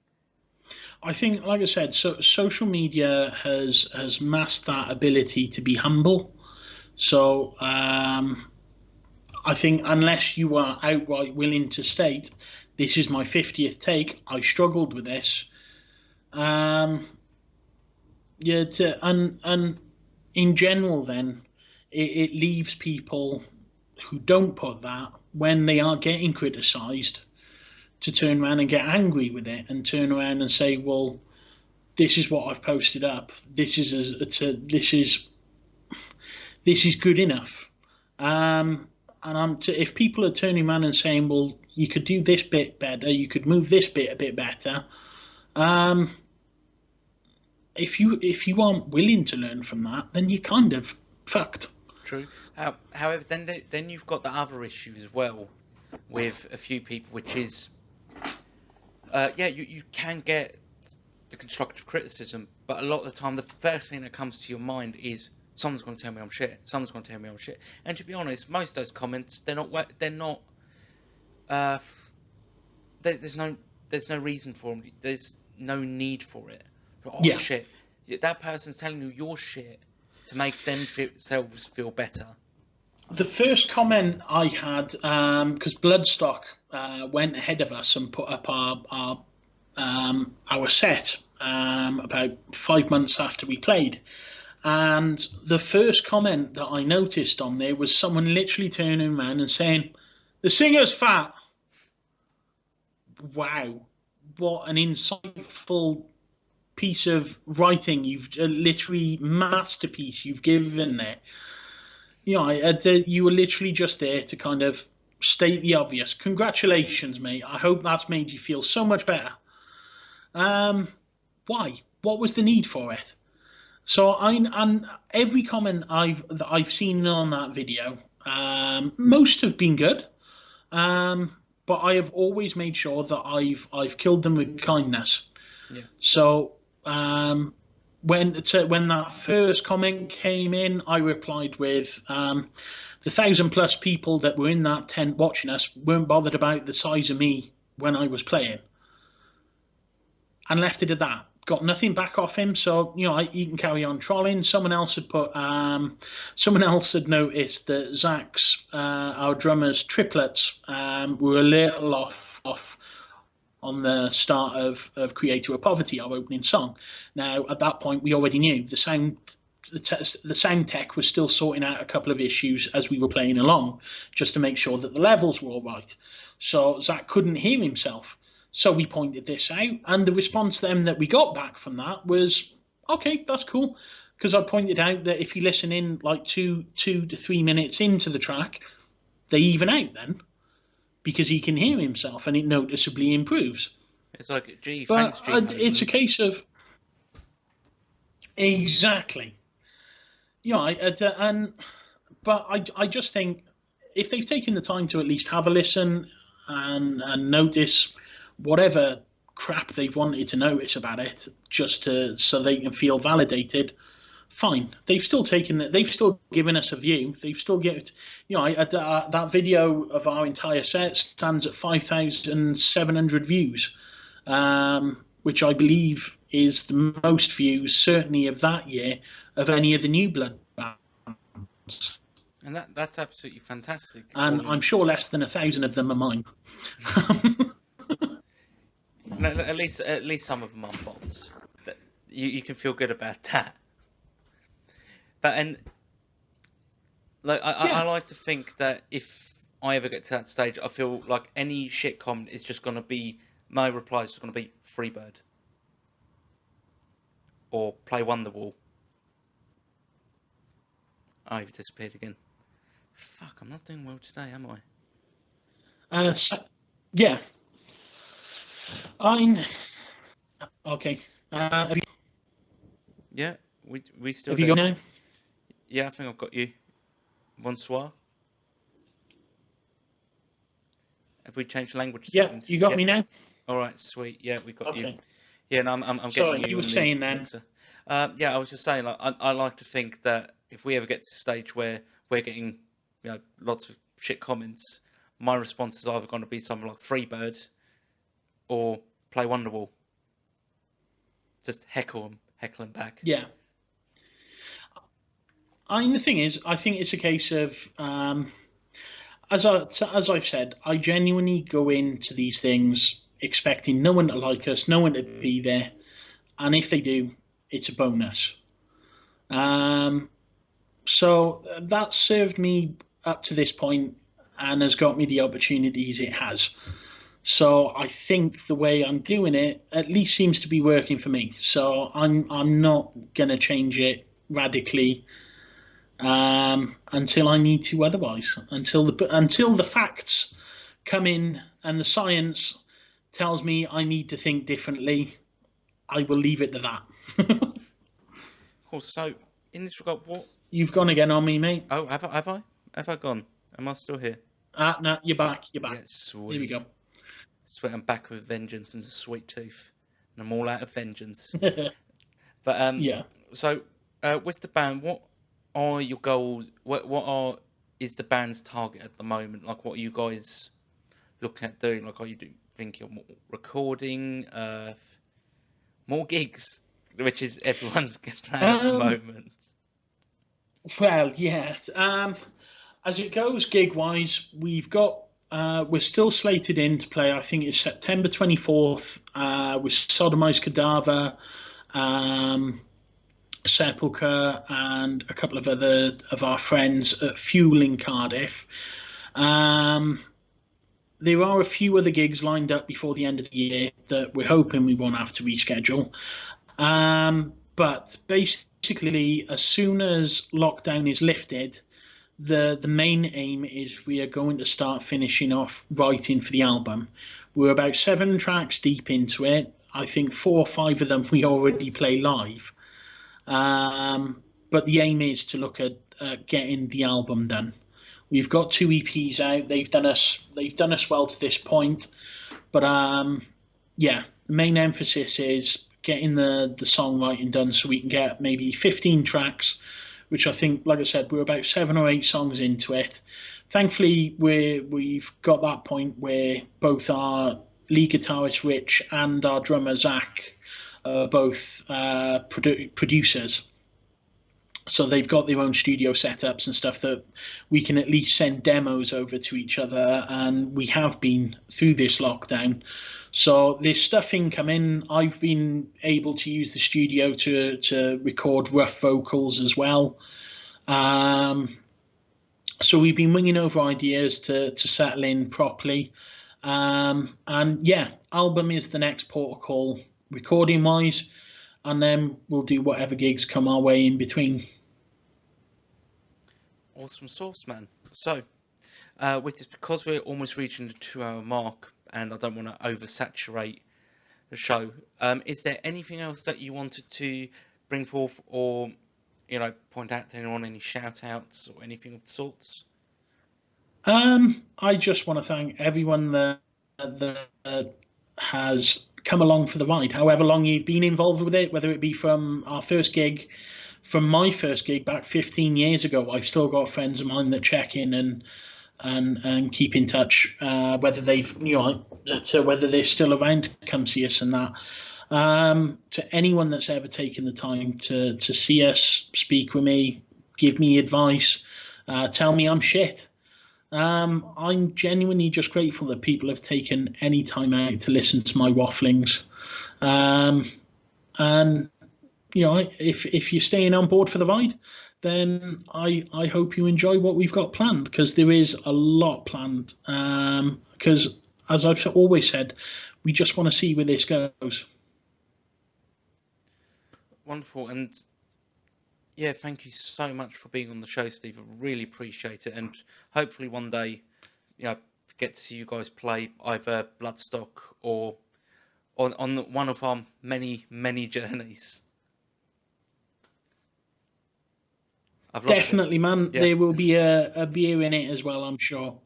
I think, like I said, so social media has masked that ability to be humble. So I think unless you are outright willing to state, this is my 50th take, I struggled with this. And in general, then it leaves people who don't put that, when they are getting criticised, to turn around and get angry with it and turn around and say, well, this is what I've posted up. This is good enough. And if people are turning around and saying, well, you could do this bit better, you could move this bit a bit better. If you aren't willing to learn from that, then you're kind of fucked. True. However, then you've got the other issue as well with a few people, which is, you can get the constructive criticism, but a lot of the time, the first thing that comes to your mind is, someone's going to tell me I'm shit. Someone's going to tell me I'm shit. And to be honest, most of those comments, they're not. There's no reason for them. There's no need for it. Shit. That person's telling you you're shit to make themselves feel better. The first comment I had, because Bloodstock went ahead of us and put up our set about 5 months after we played. And the first comment that I noticed on there was someone literally turning around and saying, "The singer's fat." wow, what an insightful piece of writing you've literally masterpiece you've given there. You were literally just there to kind of state the obvious. Congratulations, mate. I hope that's made you feel so much better. Why? What was the need for it? So and every comment that I've seen on that video, most have been good. But I have always made sure that I've killed them with kindness. Yeah. So when that first comment came in, I replied with the 1,000+ people that were in that tent watching us weren't bothered about the size of me when I was playing, and left it at that. Got nothing back off him, so he can carry on trolling. Someone else had noticed that Zach's, our drummer's triplets, were a little off on the start of Creator of Poverty, our opening song. Now, at that point, we already knew the sound tech was still sorting out a couple of issues as we were playing along, just to make sure that the levels were all right. So Zach couldn't hear himself. So we pointed this out, and the response then that we got back from that was, okay, that's cool. Because I pointed out that if you listen in like 2 to 3 minutes into the track, they even out then, because he can hear himself and it noticeably improves. It's like, gee, but thanks, G. It's a case of exactly. But I just think if they've taken the time to at least have a listen and notice whatever crap they've wanted to notice about it, so they can feel validated, fine. They've still given us a view. They've still given, that video of our entire set stands at 5,700 views, which I believe is the most views, certainly of that year, of any of the New Blood bands. And that's absolutely fantastic. And I'm sure less than 1,000 of them are mine. No, at least some of them are bots. That you can feel good about that. But I like to think that if I ever get to that stage, I feel like any shit comment is just gonna be, my reply is just gonna be Freebird or play Wonderwall. Oh, you've disappeared again. Fuck, I'm not doing well today, am I? Yeah. I'm okay. Have you... Yeah, we still. Have you got now? Yeah, I think I've got you. Bonsoir. Have we changed language settings? Yeah, you got me now. All right, sweet. Yeah, we got you. Okay. Yeah, no, I'm Sorry, getting you. You were saying then. Yeah, I was just saying. Like, I like to think that if we ever get to the stage where we're getting, lots of shit comments, my response is either going to be something like Freebird or play Wonderwall. Just heckle them back. Yeah. The thing is, I think it's a case of, as I've said, I genuinely go into these things expecting no one to like us, no one to be there, and if they do, it's a bonus. So that served me up to this point and has got me the opportunities it has. So I think the way I'm doing it at least seems to be working for me. So I'm not gonna change it radically until I need to otherwise. Until the facts come in and the science tells me I need to think differently, I will leave it to that. Cool. So in this regard, what you've gone again on me, mate? Oh, have I? Have I gone? Am I still here? No, you're back. You're back. Yeah, sweet. Here we go. Sweet, I'm back with vengeance and a sweet tooth, and I'm all out of vengeance. But yeah. So with the band, what are your goals? What is the band's target at the moment? Like, what are you guys looking at doing? Like, are you thinking of more recording, more gigs, which is everyone's plan at the moment? Well, yeah. As it goes gig-wise, we're still slated in to play, I think it's September 24th, with Sodomized Cadaver, Sepulchre, and a couple of other of our friends at Fuel in Cardiff. there are a few other gigs lined up before the end of the year that we're hoping we won't have to reschedule. But basically, as soon as lockdown is lifted, the main aim is we are going to start finishing off writing for the album. We're about 7 tracks deep into it. I think 4 or 5 of them we already play live. But the aim is to look at getting the album done. We've got 2 EPs out. They've done us well to this point. But yeah, the main emphasis is getting the songwriting done so we can get maybe 15 tracks, which I think, like I said, we're about 7 or 8 songs into it. Thankfully, we've got that point where both our lead guitarist Rich and our drummer Zach are both producers. So they've got their own studio setups and stuff that we can at least send demos over to each other, and we have been through this lockdown. So there's stuff incoming. I've been able to use the studio to record rough vocals as well. So we've been winging over ideas to settle in properly. And yeah, album is the next port of call recording wise, and then we'll do whatever gigs come our way in between. Awesome sauce, man. So, with this, because we're almost reaching the 2-hour mark, and I don't want to oversaturate the show, is there anything else that you wanted to bring forth, or point out to anyone, any shout outs or anything of the sorts? I just want to thank everyone that has come along for the ride, however long you've been involved with it, whether it be from our first gig, from my first gig back 15 years ago. I've still got friends of mine that check in and keep in touch, whether they've whether they're still around to come see us and that. To anyone that's ever taken the time to see us, speak with me, give me advice, tell me I'm shit. I'm genuinely just grateful that people have taken any time out to listen to my wafflings. And if you're staying on board for the ride, then I hope you enjoy what we've got planned, because there is a lot planned. Because as I've always said, we just want to see where this goes. Wonderful. And yeah, thank you so much for being on the show, Steve. I really appreciate it, and hopefully one day, get to see you guys play either Bloodstock or on one of our many journeys. Definitely, man. Yeah. There will be a beer in it as well, I'm sure.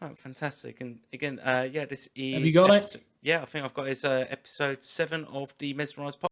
Oh, fantastic! And again, this is. Have you got it? Yeah, I think I've got it as episode 7 of the Mesmerise podcast.